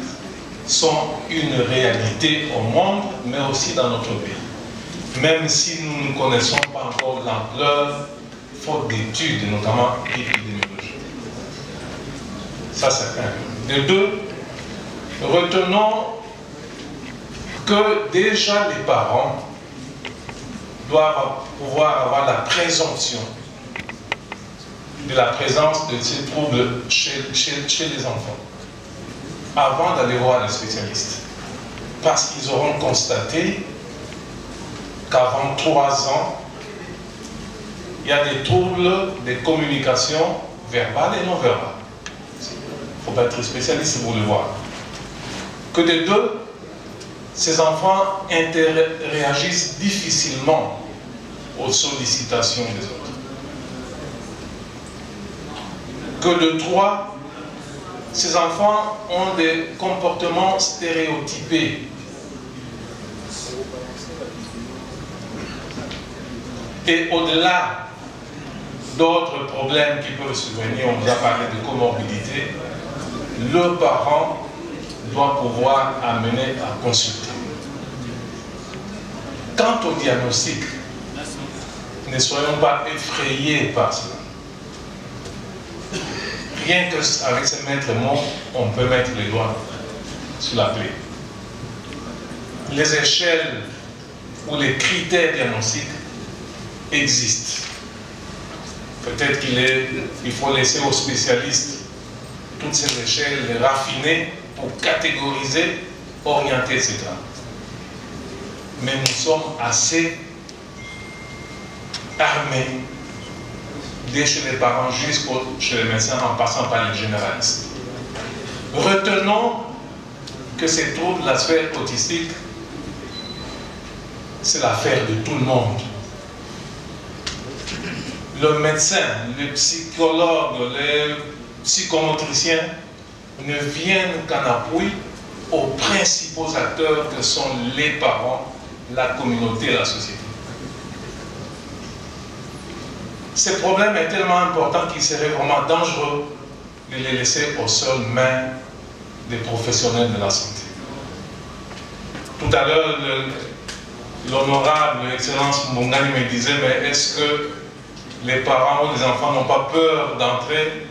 sont une réalité au monde, mais aussi dans notre pays. Même si nous ne connaissons pas encore l'ampleur, faute d'études, notamment épidémiologiques. Ça, c'est un. De deux, retenons que déjà les parents doivent pouvoir avoir la présomption de la présence de ces troubles chez les enfants avant d'aller voir les spécialistes. Parce qu'ils auront constaté qu'avant 3 ans, il y a des troubles de communication verbale et non verbale. Il ne faut pas être spécialiste pour le voir. Que de deux, ces enfants réagissent difficilement aux sollicitations des autres. Que de 3, ces enfants ont des comportements stéréotypés. Et au-delà d'autres problèmes qui peuvent survenir, on vous a parlé de comorbidité, le parent doit pouvoir amener à consulter. Quant au diagnostic, ne soyons pas effrayés par cela. Rien qu'avec ces maîtres mots, on peut mettre les doigts sur la plaie. les échelles ou les critères diagnostiques existent. Peut-être qu'il faut laisser aux spécialistes toutes ces échelles, les raffiner pour catégoriser, orienter, etc. Mais nous sommes assez armés, dès chez les parents jusqu'à chez les médecins, en passant par les généralistes. Retenons que ces troubles de la sphère autistique, c'est l'affaire de tout le monde. Le médecin, les psychologues, les psychomotriciens ne viennent qu'en appui aux principaux acteurs que sont les parents, la communauté et la société. Ce problème est tellement important qu'il serait vraiment dangereux de les laisser aux seules mains des professionnels de la santé. Tout à l'heure, l'honorable Excellence Mungani me disait, mais est-ce que les parents ou les enfants n'ont pas peur d'entrer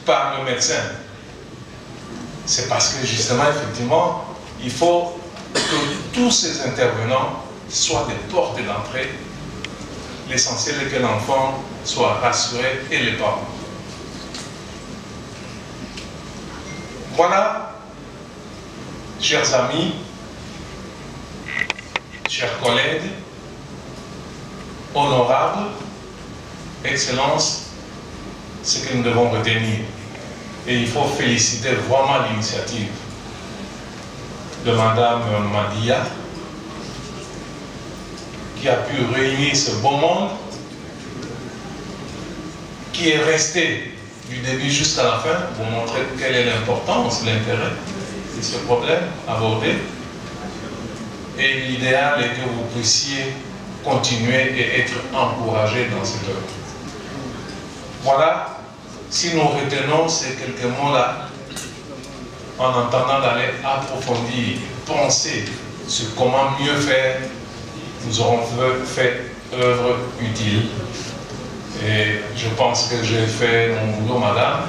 par le médecin? C'est parce que justement, effectivement, il faut que tous ces intervenants soient des portes d'entrée. L'essentiel est que l'enfant soit rassuré et les parents. Voilà, chers amis, chers collègues, honorables, Excellence, ce que nous devons retenir. Et il faut féliciter vraiment l'initiative de Madame Madia, qui a pu réunir ce beau monde, qui est resté du début jusqu'à la fin pour montrer quelle est l'importance, l'intérêt de ce problème abordé. Et l'idéal est que vous puissiez continuer et être encouragé dans cette œuvre. Voilà, si nous retenons ces quelques mots-là, en entendant d'aller approfondir, penser sur comment mieux faire, nous aurons fait œuvre utile. Et je pense que j'ai fait mon boulot, madame,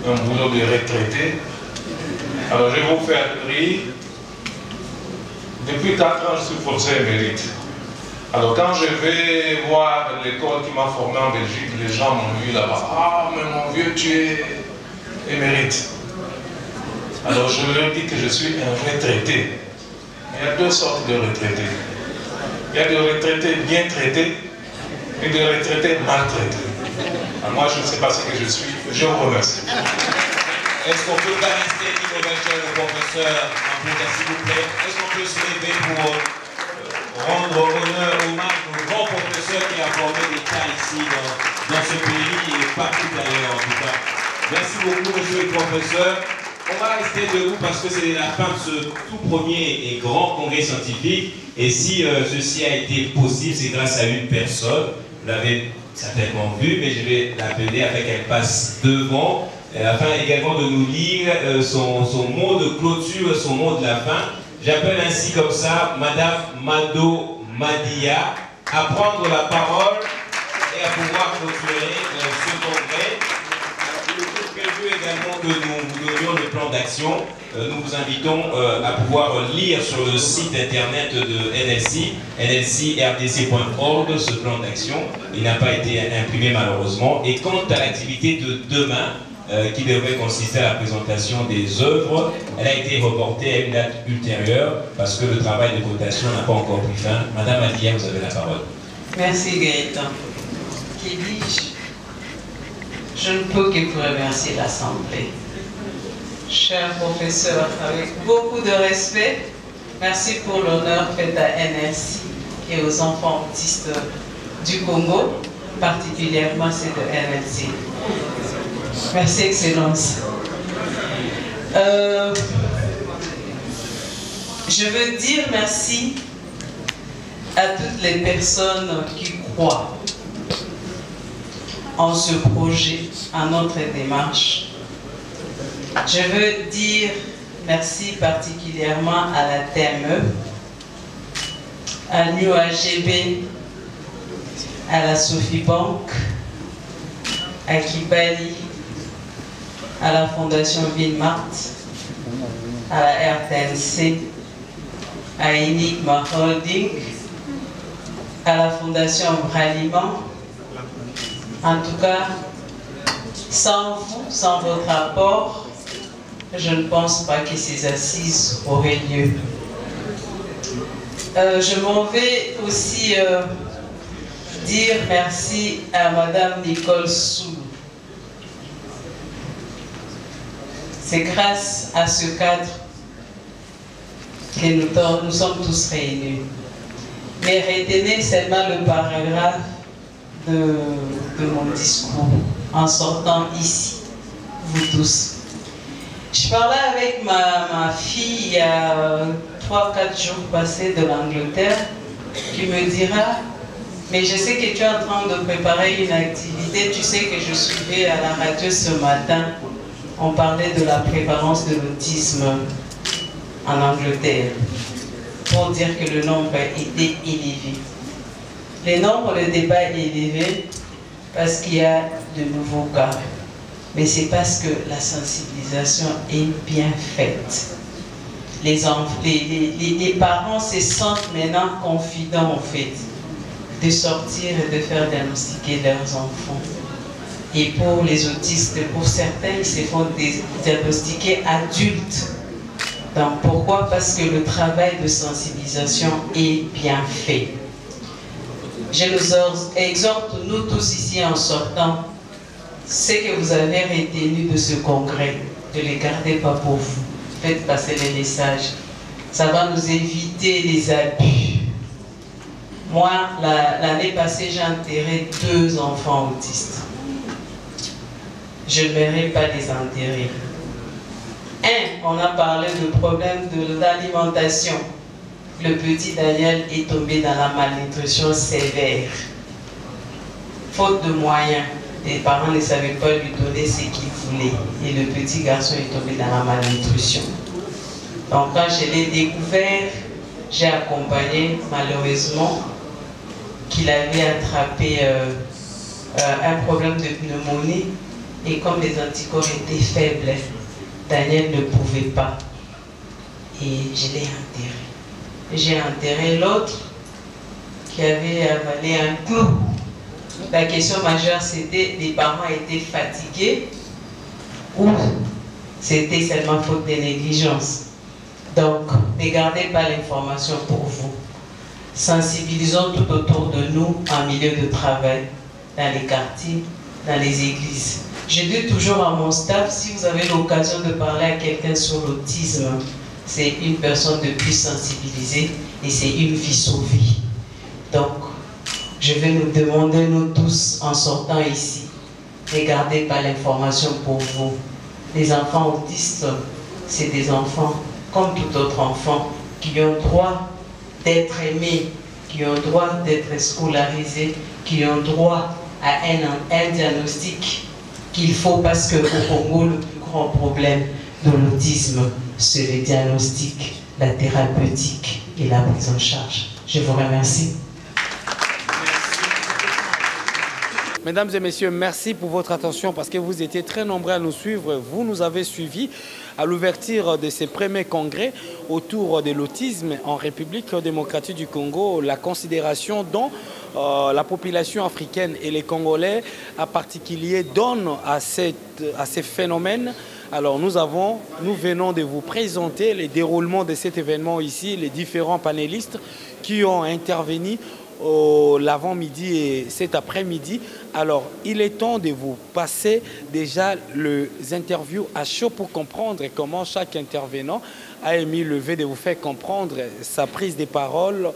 un boulot de retraité. Alors je vais vous faire rire. Depuis 4 ans, je suis forcé émérite. Alors quand je vais voir l'école qui m'a formé en Belgique, les gens m'ont vu là-bas. Ah, mais mon vieux, tu es émérite. Alors je leur dis que je suis un retraité. Il y a 2 sortes de retraités. Il y a des retraités bien traités et des retraités maltraités. Alors moi, je ne sais pas ce que je suis. Je vous remercie. Est-ce qu'on peut rester le professeur s'il vous plaît? Est-ce qu'on peut se lever pour rendre honneur, hommage au grand professeur qui a formé des cas ici dans ce pays et partout d'ailleurs en tout cas. Merci beaucoup monsieur le professeur. On va rester debout parce que c'est la fin de ce tout premier et grand congrès scientifique. Et si ceci a été possible, c'est grâce à une personne. Vous l'avez certainement vu, mais je vais l'appeler afin qu'elle passe devant, afin également de nous lire son mot de clôture, son mot de la fin. J'appelle ainsi comme ça Madame Mado Madia à prendre la parole et à pouvoir clôturer ce congrès. Il est prévu également que nous vous donnions le plan d'action. Nous vous invitons à pouvoir lire sur le site internet de NLC, nlcrdc.org, ce plan d'action. Il n'a pas été imprimé malheureusement. Et quant à l'activité de demain, qui devrait consister à la présentation des œuvres, elle a été reportée à une date ultérieure parce que le travail de cotation n'a pas encore pris fin. Madame Adia, vous avez la parole. Merci Gaëtan. Qui dis-je? Je ne peux que vous remercier l'Assemblée. Cher professeur, avec beaucoup de respect, merci pour l'honneur fait à NLC et aux enfants autistes du Congo, particulièrement ceux de NLC. Merci, Excellence. Je veux dire merci à toutes les personnes qui croient en ce projet, en notre démarche. Je veux dire merci particulièrement à la TME, à l'UAGB, à la Sophie Bank, à Kibali, à la Fondation Vinmart, à la RTNC, à Enigma Holding, à la Fondation Braliment. En tout cas, sans vous, sans votre apport, je ne pense pas que ces assises auraient lieu. Je m'en vais aussi dire merci à Madame Nicole Soulou. C'est grâce à ce cadre que nous sommes tous réunis. Mais retenez seulement le paragraphe de mon discours en sortant ici, vous tous. Je parlais avec ma fille il y a 3-4 jours passés de l'Angleterre, qui me dira, mais je sais que tu es en train de préparer une activité, tu sais que je suivais à la radio ce matin, on parlait de la prévalence de l'autisme en Angleterre, pour dire que le nombre était élevé. Le nombre n'était pas élevé parce qu'il y a de nouveaux cas. Mais c'est parce que la sensibilisation est bien faite. Les parents se sentent maintenant confidents en fait de sortir et de faire diagnostiquer leurs enfants. Et pour les autistes, pour certains, ils se font diagnostiquer adultes. Donc pourquoi? Parce que le travail de sensibilisation est bien fait. Je nous exhorte, nous tous ici en sortant, ce que vous avez retenu de ce congrès, ne les gardez pas pour vous. Faites passer les messages. Ça va nous éviter les abus. Moi, l'année passée, j'ai enterré 2 enfants autistes. Je ne verrai pas les enterrer. On a parlé de problème d'alimentation. Le petit Daniel est tombé dans la malnutrition sévère. Faute de moyens, les parents ne savaient pas lui donner ce qu'il voulait. Et le petit garçon est tombé dans la malnutrition. Donc quand je l'ai découvert, j'ai accompagné, malheureusement, qu'il avait attrapé un problème de pneumonie. Et comme les anticorps étaient faibles, Daniel ne pouvait pas. Et je l'ai enterré. J'ai enterré l'autre qui avait avalé un clou. La question majeure, c'était les parents étaient fatigués ou c'était seulement faute de négligence. Donc, ne gardez pas l'information pour vous. Sensibilisons tout autour de nous en milieu de travail, dans les quartiers, dans les églises. Je dis toujours à mon staff, si vous avez l'occasion de parler à quelqu'un sur l'autisme, c'est une personne de plus sensibilisée et c'est une vie sauvée. Donc, je vais nous demander, nous tous, en sortant ici, ne gardez pas l'information pour vous. Les enfants autistes, c'est des enfants comme tout autre enfant qui ont droit d'être aimés, qui ont droit d'être scolarisés, qui ont droit à un diagnostic qu'il faut, parce qu'au Congo, le plus grand problème de l'autisme, c'est le diagnostic, la thérapeutique et la prise en charge. Je vous remercie. Mesdames et messieurs, merci pour votre attention parce que vous étiez très nombreux à nous suivre. Vous nous avez suivis à l'ouverture de ces premiers congrès autour de l'autisme en République démocratique du Congo, la considération dont la population africaine et les Congolais en particulier donnent à ces phénomènes. Alors nous venons de vous présenter les déroulements de cet événement ici, les différents panélistes qui ont intervenu l'avant-midi et cet après-midi. Alors, il est temps de vous passer déjà les interviews à chaud pour comprendre comment chaque intervenant a émis le vœu de vous faire comprendre sa prise de parole,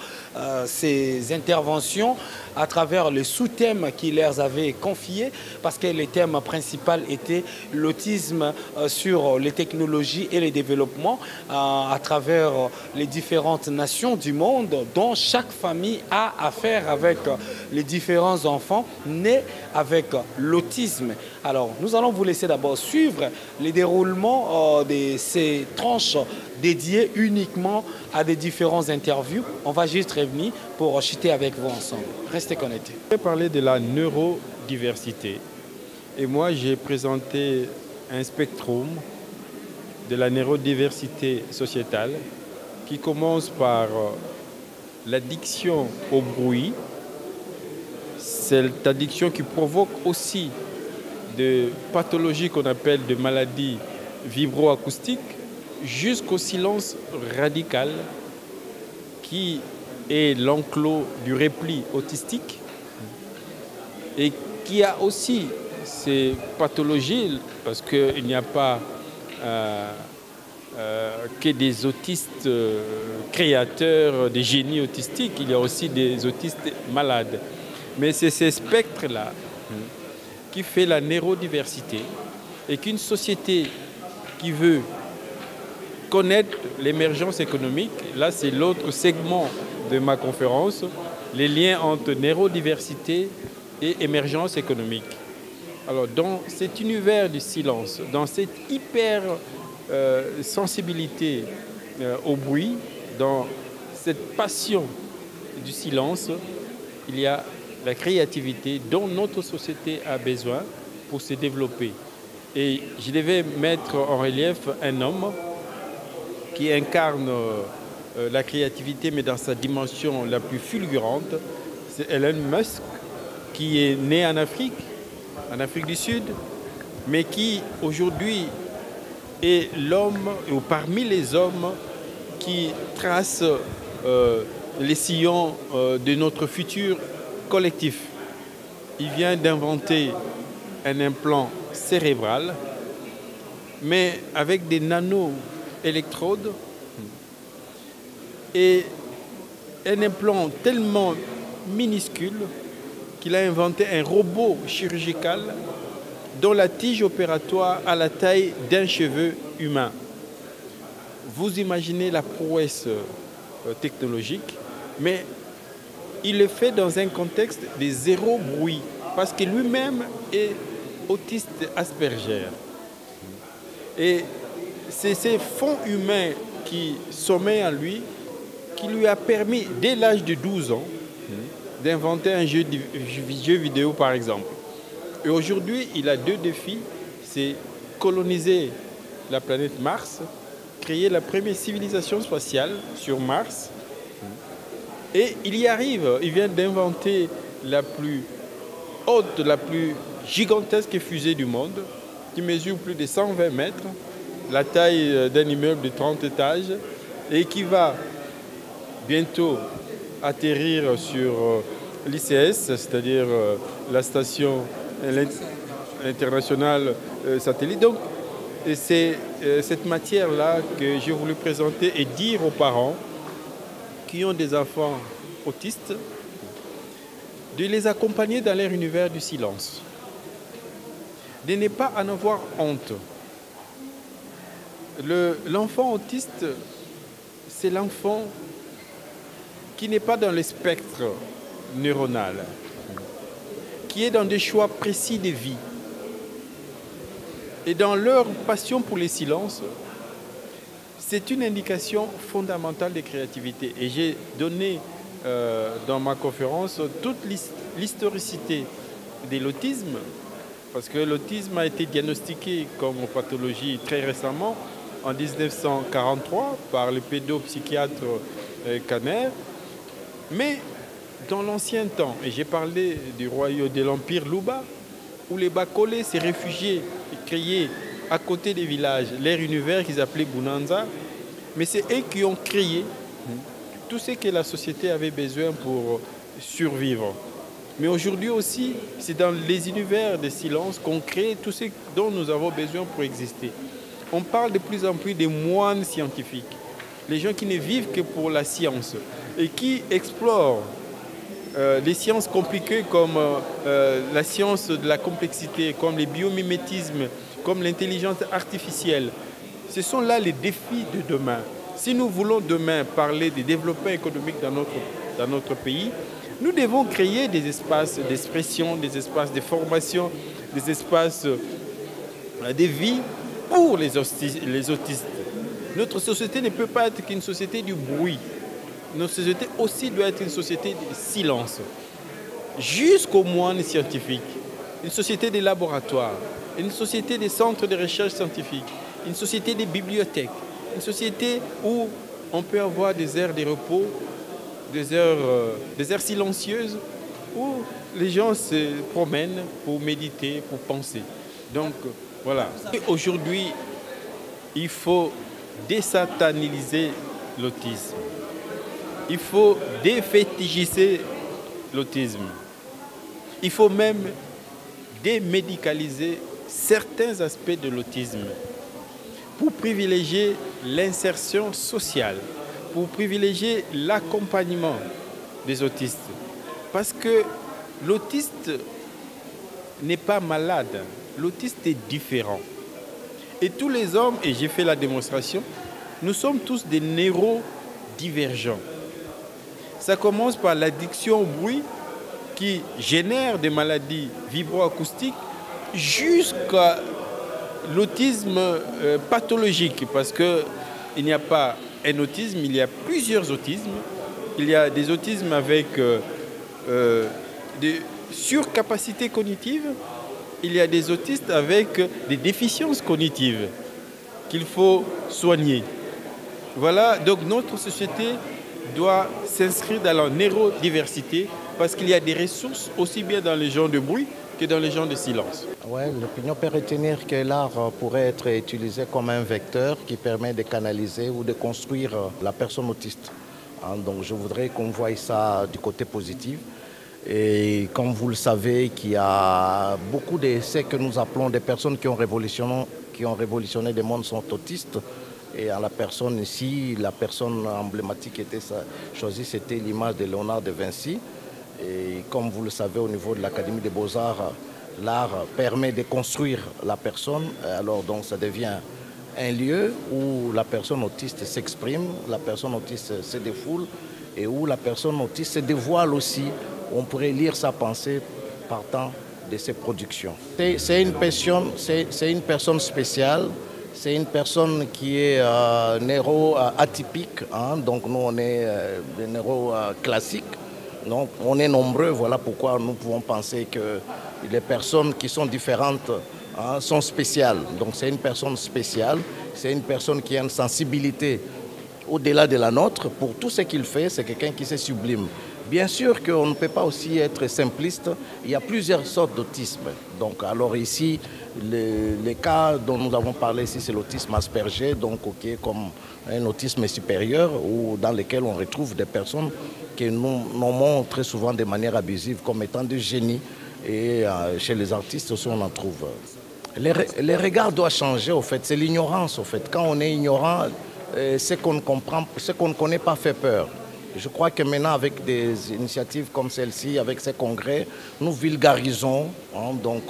ses interventions à travers le sous-thème qu'il leur avait confié, parce que le thème principal était l'autisme sur les technologies et les développements à travers les différentes nations du monde, dont chaque famille a affaire avec les différents enfants nés avec l'autisme. Alors, nous allons vous laisser d'abord suivre les déroulements de ces tranches dédiées uniquement à des différentes interviews. On va juste revenir pour chuter avec vous ensemble. Restez connectés. Je vais parler de la neurodiversité. Et moi, j'ai présenté un spectrum de la neurodiversité sociétale qui commence par l'addiction au bruit. Cette addiction qui provoque aussi des pathologies qu'on appelle des maladies vibroacoustiques, jusqu'au silence radical qui est l'enclos du repli autistique et qui a aussi ces pathologies, parce qu'il n'y a pas que des autistes créateurs, des génies autistiques, il y a aussi des autistes malades. Mais c'est ces spectres-là qui fait la neurodiversité et qu'une société qui veut connaître l'émergence économique, là c'est l'autre segment de ma conférence, les liens entre neurodiversité et émergence économique. Alors dans cet univers du silence, dans cette hyper sensibilité au bruit, dans cette passion du silence, il y a la créativité dont notre société a besoin pour se développer. Et je devais mettre en relief un homme qui incarne la créativité, mais dans sa dimension la plus fulgurante. C'est Elon Musk, qui est né en Afrique du Sud, mais qui aujourd'hui est l'homme, ou parmi les hommes, qui tracent les sillons de notre futur collectif. Il vient d'inventer un implant cérébral, mais avec des nano-électrodes et un implant tellement minuscule qu'il a inventé un robot chirurgical dont la tige opératoire a la taille d'un cheveu humain. Vous imaginez la prouesse technologique, mais il le fait dans un contexte de zéro bruit, parce que lui-même est autiste Asperger. Et c'est ces fonds humains qui sommeillent en lui, qui lui a permis, dès l'âge de 12 ans, d'inventer un jeu vidéo, par exemple. Et aujourd'hui, il a deux défis, c'est coloniser la planète Mars, créer la première civilisation spatiale sur Mars. Et il y arrive, il vient d'inventer la plus haute, la plus gigantesque fusée du monde, qui mesure plus de 120 mètres, la taille d'un immeuble de 30 étages, et qui va bientôt atterrir sur l'ICS, c'est-à-dire la station internationale satellite. Donc, c'est cette matière-là que j'ai voulu présenter et dire aux parents qui ont des enfants autistes de les accompagner dans leur univers du silence, de ne pas en avoir honte. L'enfant autiste, c'est l'enfant qui n'est pas dans le spectre neuronal, qui est dans des choix précis de vie. Et dans leur passion pour les silences, c'est une indication fondamentale de créativité. Et j'ai donné dans ma conférence toute l'historicité de l'autisme, parce que l'autisme a été diagnostiqué comme pathologie très récemment, en 1943, par le pédopsychiatre Kanner. Mais dans l'ancien temps, et j'ai parlé du royaume de l'Empire Luba, où les Bakolé s'est réfugiés et créé à côté des villages leur univers qu'ils appelaient Bonanza, mais c'est eux qui ont créé tout ce que la société avait besoin pour survivre. Mais aujourd'hui aussi, c'est dans les univers de silence qu'on crée tout ce dont nous avons besoin pour exister. On parle de plus en plus des moines scientifiques, les gens qui ne vivent que pour la science et qui explorent les sciences compliquées comme la science de la complexité, comme les biomimétismes, comme l'intelligence artificielle. Ce sont là les défis de demain. Si nous voulons demain parler des développements économiques dans notre pays, nous devons créer des espaces d'expression, des espaces de formation, des espaces de vie pour les autistes. Notre société ne peut pas être qu'une société du bruit. Notre société aussi doit être une société de silence, jusqu'au moine scientifique, une société des laboratoires, une société des centres de recherche scientifique, une société des bibliothèques, une société où on peut avoir des aires de repos, des aires silencieuses où les gens se promènent pour méditer, pour penser. Donc voilà. Aujourd'hui, il faut désataniser l'autisme. Il faut défétichiser l'autisme. Il faut même démédicaliser certains aspects de l'autisme pour privilégier l'insertion sociale, pour privilégier l'accompagnement des autistes. Parce que l'autiste n'est pas malade, l'autiste est différent. Et tous les hommes, et j'ai fait la démonstration, nous sommes tous des neurodivergents. Ça commence par l'addiction au bruit qui génère des maladies vibroacoustiques jusqu'à l'autisme pathologique, parce qu'il n'y a pas un autisme, il y a plusieurs autismes. Il y a des autismes avec des surcapacités cognitives, il y a des autistes avec des déficiences cognitives qu'il faut soigner. Voilà, donc notre société doit s'inscrire dans la neurodiversité parce qu'il y a des ressources aussi bien dans les genres de bruit que dans les genres de silence. Ouais, l'opinion peut retenir que l'art pourrait être utilisé comme un vecteur qui permet de canaliser ou de construire la personne autiste. Donc je voudrais qu'on voie ça du côté positif. Et comme vous le savez, qu'il y a beaucoup de ce que nous appelons des personnes qui ont révolutionné le monde sont autistes. Et à la personne ici, la personne emblématique qui était choisie, c'était l'image de Léonard de Vinci. Et comme vous le savez, au niveau de l'Académie des Beaux-Arts, l'art permet de construire la personne. Alors donc ça devient un lieu où la personne autiste s'exprime, la personne autiste se défoule et où la personne autiste se dévoile aussi. On pourrait lire sa pensée partant de ses productions. C'est une personne spéciale. C'est une personne qui est neuro-atypique, donc nous on est des neuro-classiques, donc on est nombreux, voilà pourquoi nous pouvons penser que les personnes qui sont différentes sont spéciales. Donc c'est une personne spéciale, c'est une personne qui a une sensibilité au-delà de la nôtre. Pour tout ce qu'il fait, c'est quelqu'un qui se sublime. Bien sûr qu'on ne peut pas aussi être simpliste, il y a plusieurs sortes d'autisme. Donc alors ici, les cas dont nous avons parlé ici, c'est l'autisme Asperger, donc qui est comme un autisme supérieur, ou dans lequel on retrouve des personnes que nous nommons très souvent de manière abusive comme étant des génies. Et chez les artistes aussi, on en trouve. Les regards doivent changer, au fait. C'est l'ignorance, au fait. Quand on est ignorant, ce qu'on ne comprend, ce qu'on ne connaît pas fait peur. Je crois que maintenant, avec des initiatives comme celle-ci, avec ces congrès, nous vulgarisons donc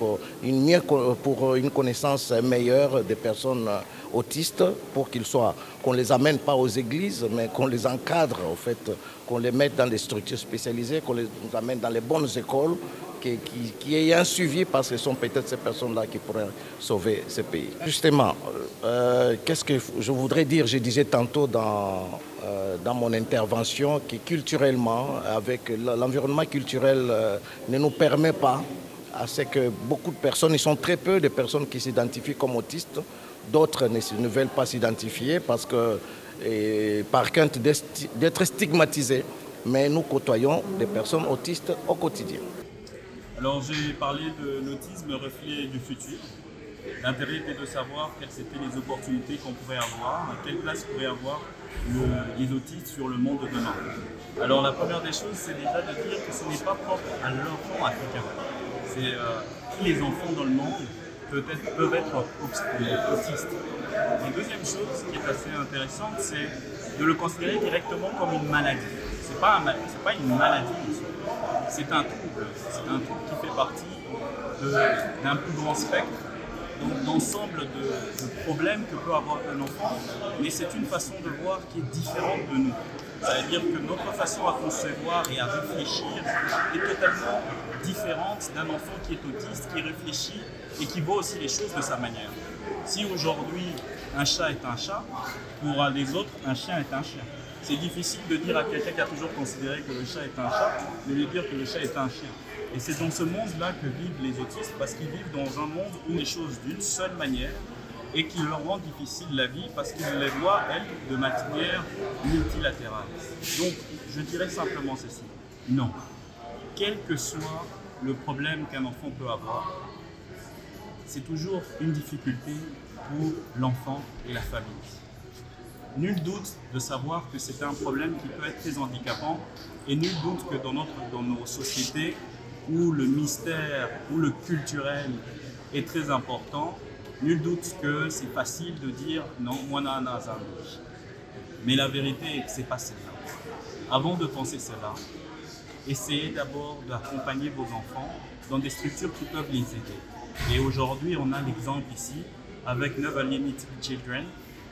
pour une connaissance meilleure des personnes autistes, pour qu'on ne les amène pas aux églises, mais qu'on les encadre, en fait, qu'on les mette dans des structures spécialisées, qu'on les amène dans les bonnes écoles, qui ait un suivi, parce que ce sont peut-être ces personnes-là qui pourraient sauver ce pays. Justement, qu'est-ce que je voudrais dire? Je disais tantôt dans mon intervention que culturellement, avec l'environnement culturel ne nous permet pas à ce que beaucoup de personnes, ils sont très peu de personnes qui s'identifient comme autistes, d'autres ne veulent pas s'identifier parce que par crainte d'être stigmatisés, mais nous côtoyons des personnes autistes au quotidien. Alors j'ai parlé de l'autisme reflet du futur. L'intérêt était de savoir quelles étaient les opportunités qu'on pourrait avoir, quelle place pourraient avoir les autistes sur le monde de demain. Alors la première des choses, c'est déjà de dire que ce n'est pas propre à l'enfant africain. C'est tous les enfants dans le monde peuvent être autistes. La deuxième chose qui est assez intéressante, c'est de le considérer directement comme une maladie. C'est pas une maladie, c'est un trouble. C'est un trouble qui fait partie d'un plus grand spectre, d'ensemble de problèmes que peut avoir un enfant, mais c'est une façon de voir qui est différente de nous. C'est-à-dire que notre façon à concevoir et à réfléchir est totalement différente d'un enfant qui est autiste, qui réfléchit et qui voit aussi les choses de sa manière. Si aujourd'hui un chat est un chat, pour les autres un chien est un chien. C'est difficile de dire à quelqu'un qui a toujours considéré que le chat est un chat, de lui dire que le chat est un chien. Et c'est dans ce monde-là que vivent les autistes, parce qu'ils vivent dans un monde où les choses d'une seule manière, et qui leur rend difficile la vie parce qu'ils les voient, elles, de manière multilatérale. Donc, je dirais simplement ceci. Non. Quel que soit le problème qu'un enfant peut avoir, c'est toujours une difficulté pour l'enfant et la famille. Nul doute de savoir que c'est un problème qui peut être très handicapant et nul doute que dans nos sociétés où le mystère, où le culturel est très important, nul doute que c'est facile de dire non, moi n'a un hasard. Mais la vérité, c'est pas celle-là. Avant de penser cela, essayez d'abord d'accompagner vos enfants dans des structures qui peuvent les aider. Et aujourd'hui, on a l'exemple ici avec Never Limit Children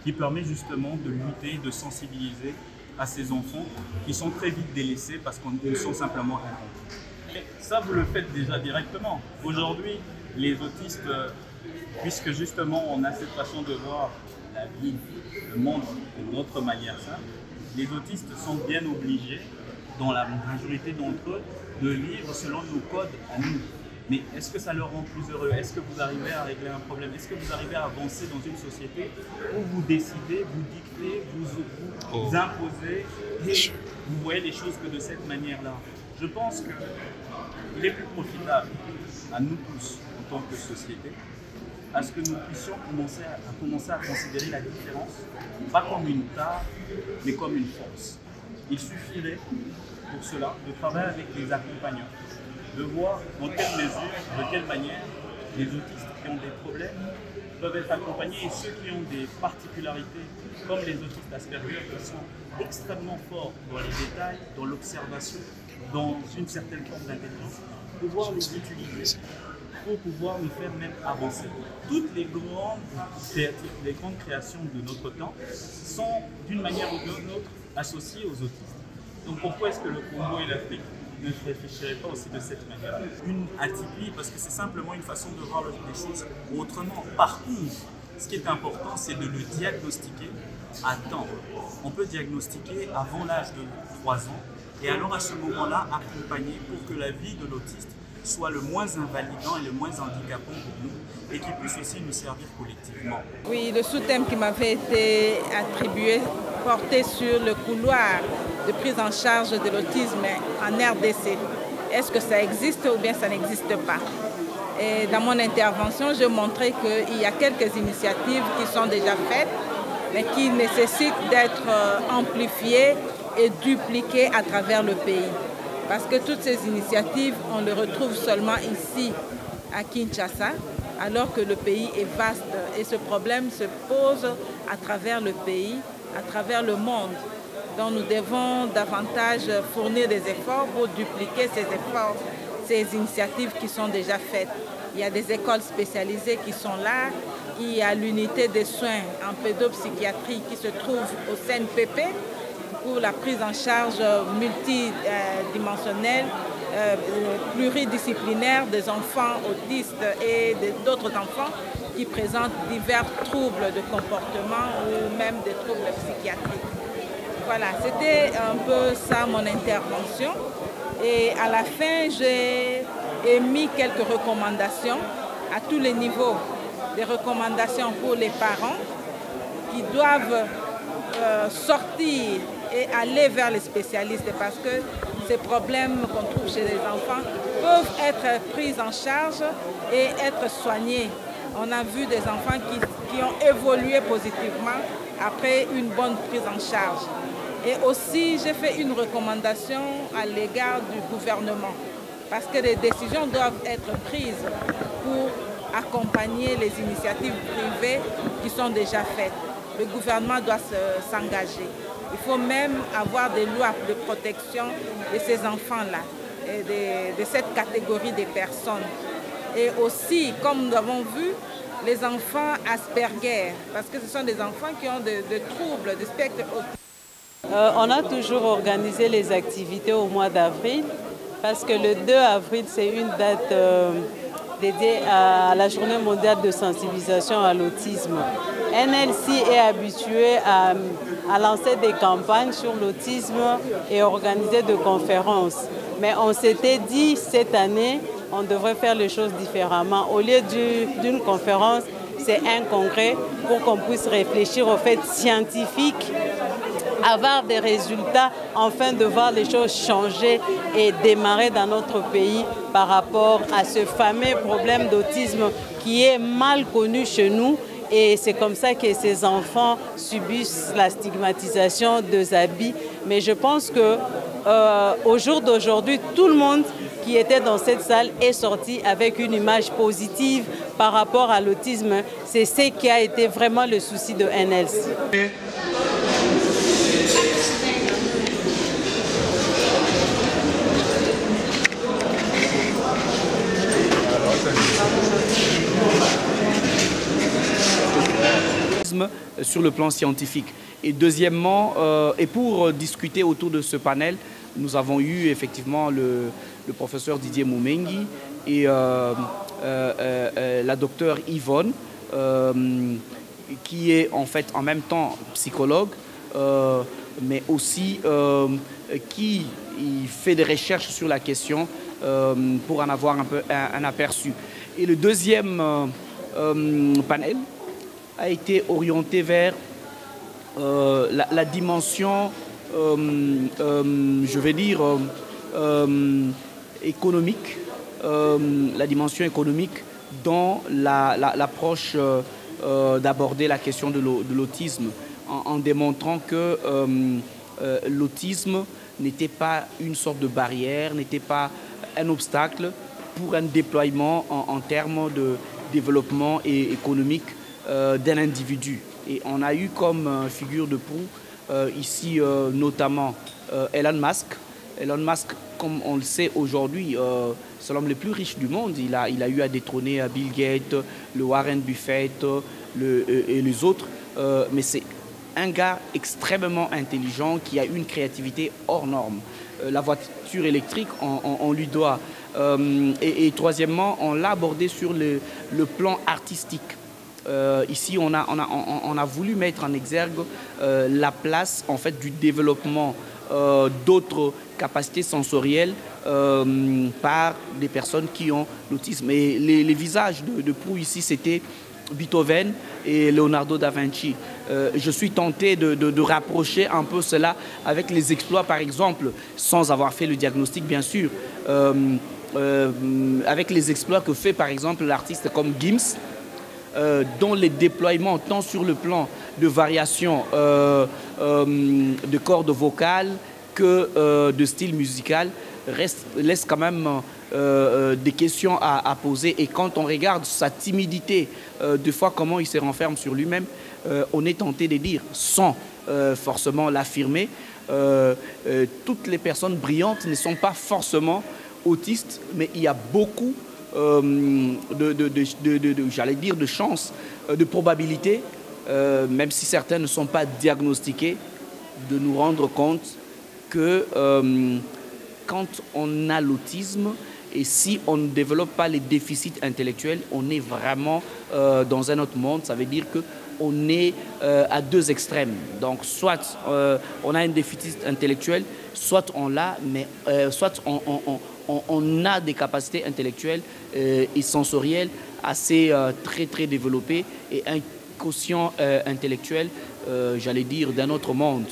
qui permet justement de lutter, de sensibiliser à ces enfants qui sont très vite délaissés parce qu'ils sont simplement incompris. Ça, vous le faites déjà directement. Aujourd'hui, les autistes, puisque justement on a cette façon de voir la vie, le monde de notre manière simple, les autistes sont bien obligés, dans la majorité d'entre eux, de vivre selon nos codes à nous. Mais est-ce que ça leur rend plus heureux? Est-ce que vous arrivez à régler un problème? Est-ce que vous arrivez à avancer dans une société où vous décidez, vous dictez, vous imposez et vous voyez les choses que de cette manière-là? Je pense qu'il est plus profitable à nous tous, en tant que société, à ce que nous puissions commencer à considérer la différence, pas comme une tare, mais comme une force. Il suffirait pour cela de travailler avec les accompagnants, de voir dans quelle mesure, de quelle manière les autistes qui ont des problèmes peuvent être accompagnés et ceux qui ont des particularités, comme les autistes Asperger, qui sont extrêmement forts dans les détails, dans l'observation, dans une certaine forme d'intelligence, pouvoir les utiliser pour pouvoir nous faire même avancer. Toutes les grandes créations de notre temps sont d'une manière ou d'une autre associées aux autistes. Donc pourquoi est-ce que le Congo et l'Afrique ne réfléchiraient pas aussi de cette manière? Une atypie, parce que c'est simplement une façon de voir les choses autrement. Par contre, ce qui est important, c'est de le diagnostiquer à temps. On peut diagnostiquer avant l'âge de 3 ans et alors à ce moment-là, accompagner pour que la vie de l'autiste soit le moins invalidant et le moins handicapant pour nous et qui puisse aussi nous servir collectivement. Oui, le sous-thème qui m'avait été attribué portait sur le couloir de prise en charge de l'autisme en RDC. Est-ce que ça existe ou bien ça n'existe pas? Et dans mon intervention, je montrais qu'il y a quelques initiatives qui sont déjà faites, mais qui nécessitent d'être amplifiées et dupliquées à travers le pays. Parce que toutes ces initiatives, on les retrouve seulement ici, à Kinshasa, alors que le pays est vaste. Et ce problème se pose à travers le pays, à travers le monde. Donc nous devons davantage fournir des efforts pour dupliquer ces efforts, ces initiatives qui sont déjà faites. Il y a des écoles spécialisées qui sont là. Il y a l'unité des soins en pédopsychiatrie qui se trouve au CNPP pour la prise en charge multidimensionnelle, pluridisciplinaire des enfants autistes et d'autres enfants qui présentent divers troubles de comportement ou même des troubles psychiatriques. Voilà, c'était un peu ça mon intervention. Et à la fin, j'ai émis quelques recommandations à tous les niveaux. Des recommandations pour les parents qui doivent sortir et aller vers les spécialistes parce que ces problèmes qu'on trouve chez les enfants peuvent être pris en charge et être soignés. On a vu des enfants qui ont évolué positivement après une bonne prise en charge. Et aussi, j'ai fait une recommandation à l'égard du gouvernement parce que les décisions doivent être prises pour accompagner les initiatives privées qui sont déjà faites. Le gouvernement doit s'engager. Il faut même avoir des lois de protection de ces enfants-là, et de cette catégorie de personnes. Et aussi, comme nous avons vu, les enfants Asperger, parce que ce sont des enfants qui ont des troubles du spectre autistique. On a toujours organisé les activités au mois d'avril, parce que le 2 avril, c'est une date dédiée à la Journée mondiale de sensibilisation à l'autisme. NLC est habitué à lancer des campagnes sur l'autisme et organiser des conférences. Mais on s'était dit cette année, on devrait faire les choses différemment. Au lieu d'une conférence, c'est un congrès pour qu'on puisse réfléchir aux faits scientifiques, avoir des résultats, afin de voir les choses changer et démarrer dans notre pays par rapport à ce fameux problème d'autisme qui est mal connu chez nous. Et c'est comme ça que ces enfants subissent la stigmatisation de Zabi. Mais je pense qu'au jour d'aujourd'hui, tout le monde qui était dans cette salle est sorti avec une image positive par rapport à l'autisme. C'est ce qui a été vraiment le souci de NLC. Sur le plan scientifique. Et deuxièmement, et pour discuter autour de ce panel, nous avons eu effectivement le professeur Didier Moumengi et la docteure Yvonne, qui est en fait en même temps psychologue, mais aussi qui fait des recherches sur la question pour en avoir un peu un aperçu. Et le deuxième panel a été orienté vers la dimension, je vais dire, économique, la dimension économique dans l'approche d'aborder la question de l'autisme, en démontrant que l'autisme n'était pas une sorte de barrière, n'était pas un obstacle pour un déploiement en termes de développement et économique d'un individu. Et on a eu comme figure de proue ici notamment Elon Musk. Elon Musk, comme on le sait aujourd'hui, c'est l'homme le plus riche du monde. Il a eu à détrôner Bill Gates, le Warren Buffett et les autres. Mais c'est un gars extrêmement intelligent qui a une créativité hors norme. La voiture électrique, on lui doit. Et troisièmement, on l'a abordé sur le plan artistique. Ici, on a voulu mettre en exergue la place en fait, du développement d'autres capacités sensorielles par des personnes qui ont l'autisme. Et les visages de proue ici, c'était Beethoven et Leonardo da Vinci. Je suis tenté de rapprocher un peu cela avec les exploits, par exemple, sans avoir fait le diagnostic, bien sûr, avec les exploits que fait, par exemple, l'artiste comme Gims, dont les déploiements, tant sur le plan de variation de cordes vocales que de style musical, laissent quand même des questions à poser. Et quand on regarde sa timidité, des fois comment il se renferme sur lui-même, on est tenté de dire, sans forcément l'affirmer, toutes les personnes brillantes ne sont pas forcément autistes, mais il y a beaucoup j'allais dire, de chances, de probabilités, même si certaines ne sont pas diagnostiquées, de nous rendre compte que quand on a l'autisme et si on ne développe pas les déficits intellectuels, on est vraiment dans un autre monde. Ça veut dire qu'on est à deux extrêmes. Donc soit on a un déficit intellectuel, soit on l'a, mais soit on a des capacités intellectuelles et sensorielles assez très développées et un quotient intellectuel, j'allais dire, d'un autre monde.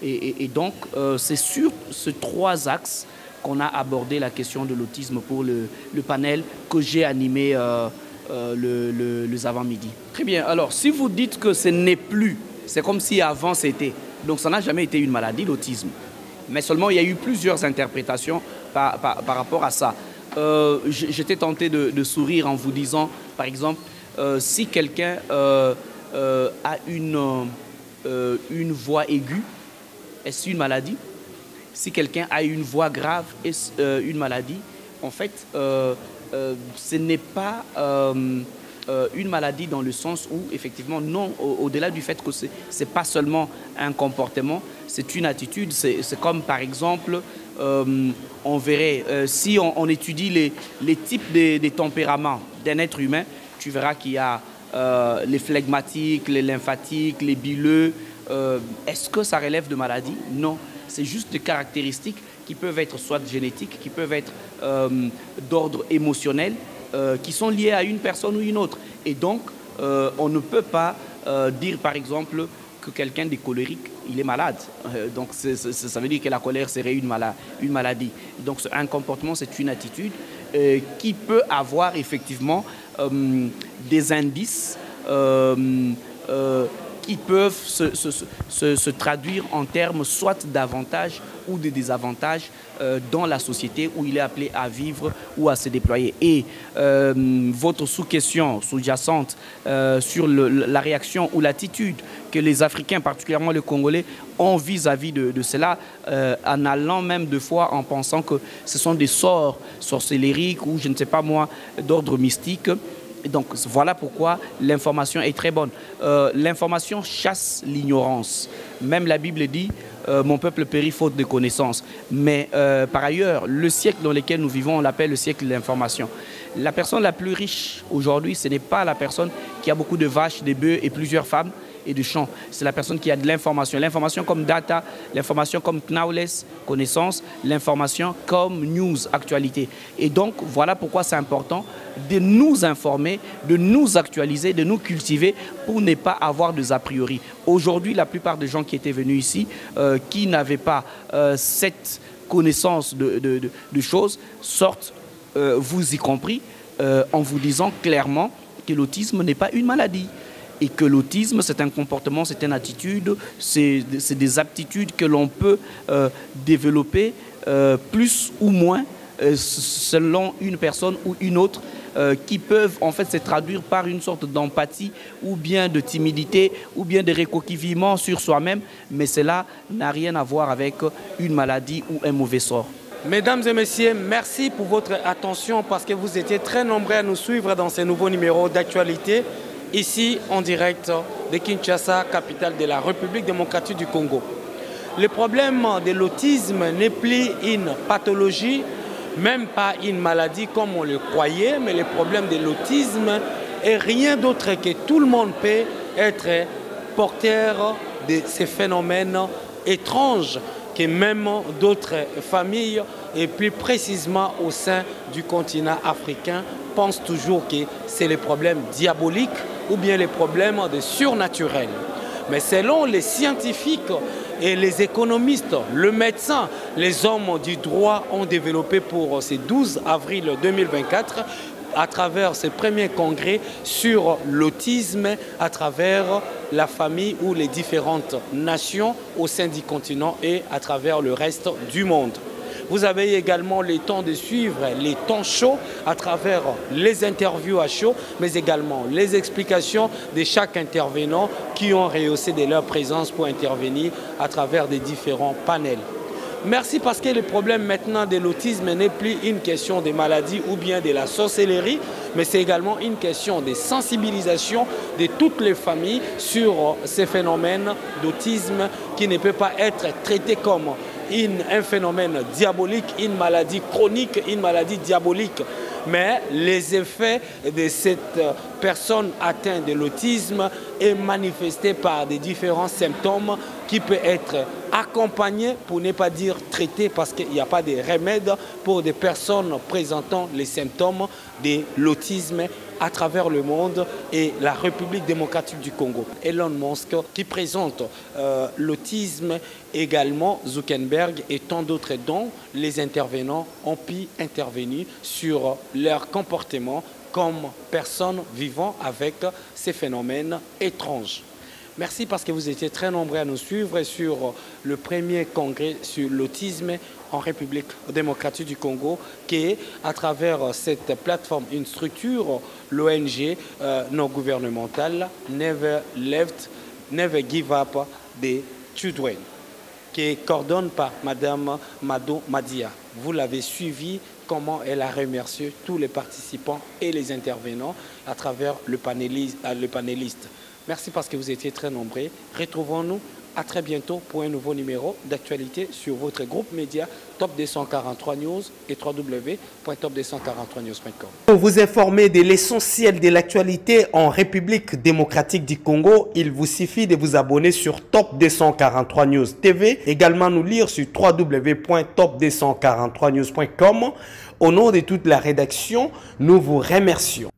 Et donc, c'est sur ces trois axes qu'on a abordé la question de l'autisme pour le panel que j'ai animé les avant-midi. Très bien. Alors, si vous dites que ce n'est plus, c'est comme si avant c'était. Donc, ça n'a jamais été une maladie, l'autisme. Mais seulement, il y a eu plusieurs interprétations par rapport à ça. J'étais tenté de sourire en vous disant, par exemple, si quelqu'un a une voix aiguë, est-ce une maladie? Si quelqu'un a une voix grave, est-ce une maladie? En fait, ce n'est pas une maladie dans le sens où, effectivement, non, au-delà du fait que ce n'est pas seulement un comportement, c'est une attitude. C'est comme, par exemple, on verrait, si on étudie les types des tempéraments d'un être humain, tu verras qu'il y a les flegmatiques, les lymphatiques, les bileux. Est-ce que ça relève de maladie? Non. C'est juste des caractéristiques qui peuvent être soit génétiques, qui peuvent être d'ordre émotionnel, qui sont liées à une personne ou une autre. Et donc, on ne peut pas dire par exemple que quelqu'un de colérique, il est malade. Donc ça veut dire que la colère serait une maladie. Donc un comportement, c'est une attitude qui peut avoir effectivement des indices qui peuvent se traduire en termes soit d'avantages ou de désavantages dans la société où il est appelé à vivre ou à se déployer. Et votre sous-question sous-jacente sur la réaction ou l'attitude que les Africains, particulièrement les Congolais, ont vis-à-vis de cela, en allant même de fois en pensant que ce sont des sorts sorcellériques ou je ne sais pas moi, d'ordre mystique. Donc voilà pourquoi l'information est très bonne. L'information chasse l'ignorance. Même la Bible dit mon peuple périt faute de connaissances. Mais par ailleurs, le siècle dans lequel nous vivons, on l'appelle le siècle de l'information. La personne la plus riche aujourd'hui, ce n'est pas la personne qui a beaucoup de vaches, de bœufs et plusieurs femmes et de champs. C'est la personne qui a de l'information. L'information comme data, l'information comme knowledge, connaissance, l'information comme news, actualité. Et donc, voilà pourquoi c'est important de nous informer, de nous actualiser, de nous cultiver pour ne pas avoir de a priori. Aujourd'hui, la plupart des gens qui étaient venus ici, qui n'avaient pas cette connaissance de choses, sortent, vous y compris, en vous disant clairement que l'autisme n'est pas une maladie. Et que l'autisme, c'est un comportement, c'est une attitude, c'est des aptitudes que l'on peut développer plus ou moins selon une personne ou une autre qui peuvent en fait se traduire par une sorte d'empathie ou bien de timidité ou bien de recoquillement sur soi-même. Mais cela n'a rien à voir avec une maladie ou un mauvais sort. Mesdames et messieurs, merci pour votre attention parce que vous étiez très nombreux à nous suivre dans ces nouveaux numéros d'actualité. Ici, en direct de Kinshasa, capitale de la République démocratique du Congo. Le problème de l'autisme n'est plus une pathologie, même pas une maladie comme on le croyait, mais le problème de l'autisme est rien d'autre que tout le monde peut être porteur de ces phénomènes étranges que même d'autres familles, et plus précisément au sein du continent africain, pensent toujours que c'est les problèmes diaboliques ou bien les problèmes de surnaturel. Mais selon les scientifiques et les économistes, le médecin, les hommes du droit ont développé pour ce 12 avril 2024 à travers ce premier congrès sur l'autisme à travers la famille ou les différentes nations au sein du continent et à travers le reste du monde. Vous avez également le temps de suivre les temps chauds à travers les interviews à chaud, mais également les explications de chaque intervenant qui ont rehaussé de leur présence pour intervenir à travers des différents panels. Merci parce que le problème maintenant de l'autisme n'est plus une question des maladies ou bien de la sorcellerie, mais c'est également une question de sensibilisation de toutes les familles sur ces phénomènes d'autisme qui ne peut pas être traité comme un phénomène diabolique, une maladie chronique, une maladie diabolique. Mais les effets de cette personne atteinte de l'autisme est manifesté par des différents symptômes qui peuvent être accompagnés, pour ne pas dire traités, parce qu'il n'y a pas de remède pour des personnes présentant les symptômes de l'autisme à travers le monde et la République démocratique du Congo. Elon Musk qui présente l'autisme également, Zuckerberg et tant d'autres dont les intervenants ont pu intervenir sur leur comportement comme personnes vivant avec ces phénomènes étranges. Merci parce que vous étiez très nombreux à nous suivre sur le premier congrès sur l'autisme en République démocratique du Congo, qui est à travers cette plateforme, une structure, l'ONG non gouvernementale Never Give Up the Children, qui est coordonnée par Madame Mado Madia. Vous l'avez suivi, comment elle a remercié tous les participants et les intervenants à travers le panéliste. Merci parce que vous étiez très nombreux. Retrouvons-nous à très bientôt pour un nouveau numéro d'actualité sur votre groupe média Top 243 News et www.top243news.com. Pour vous informer de l'essentiel de l'actualité en République démocratique du Congo, il vous suffit de vous abonner sur Top 243 News TV. Également nous lire sur www.top243news.com. Au nom de toute la rédaction, nous vous remercions.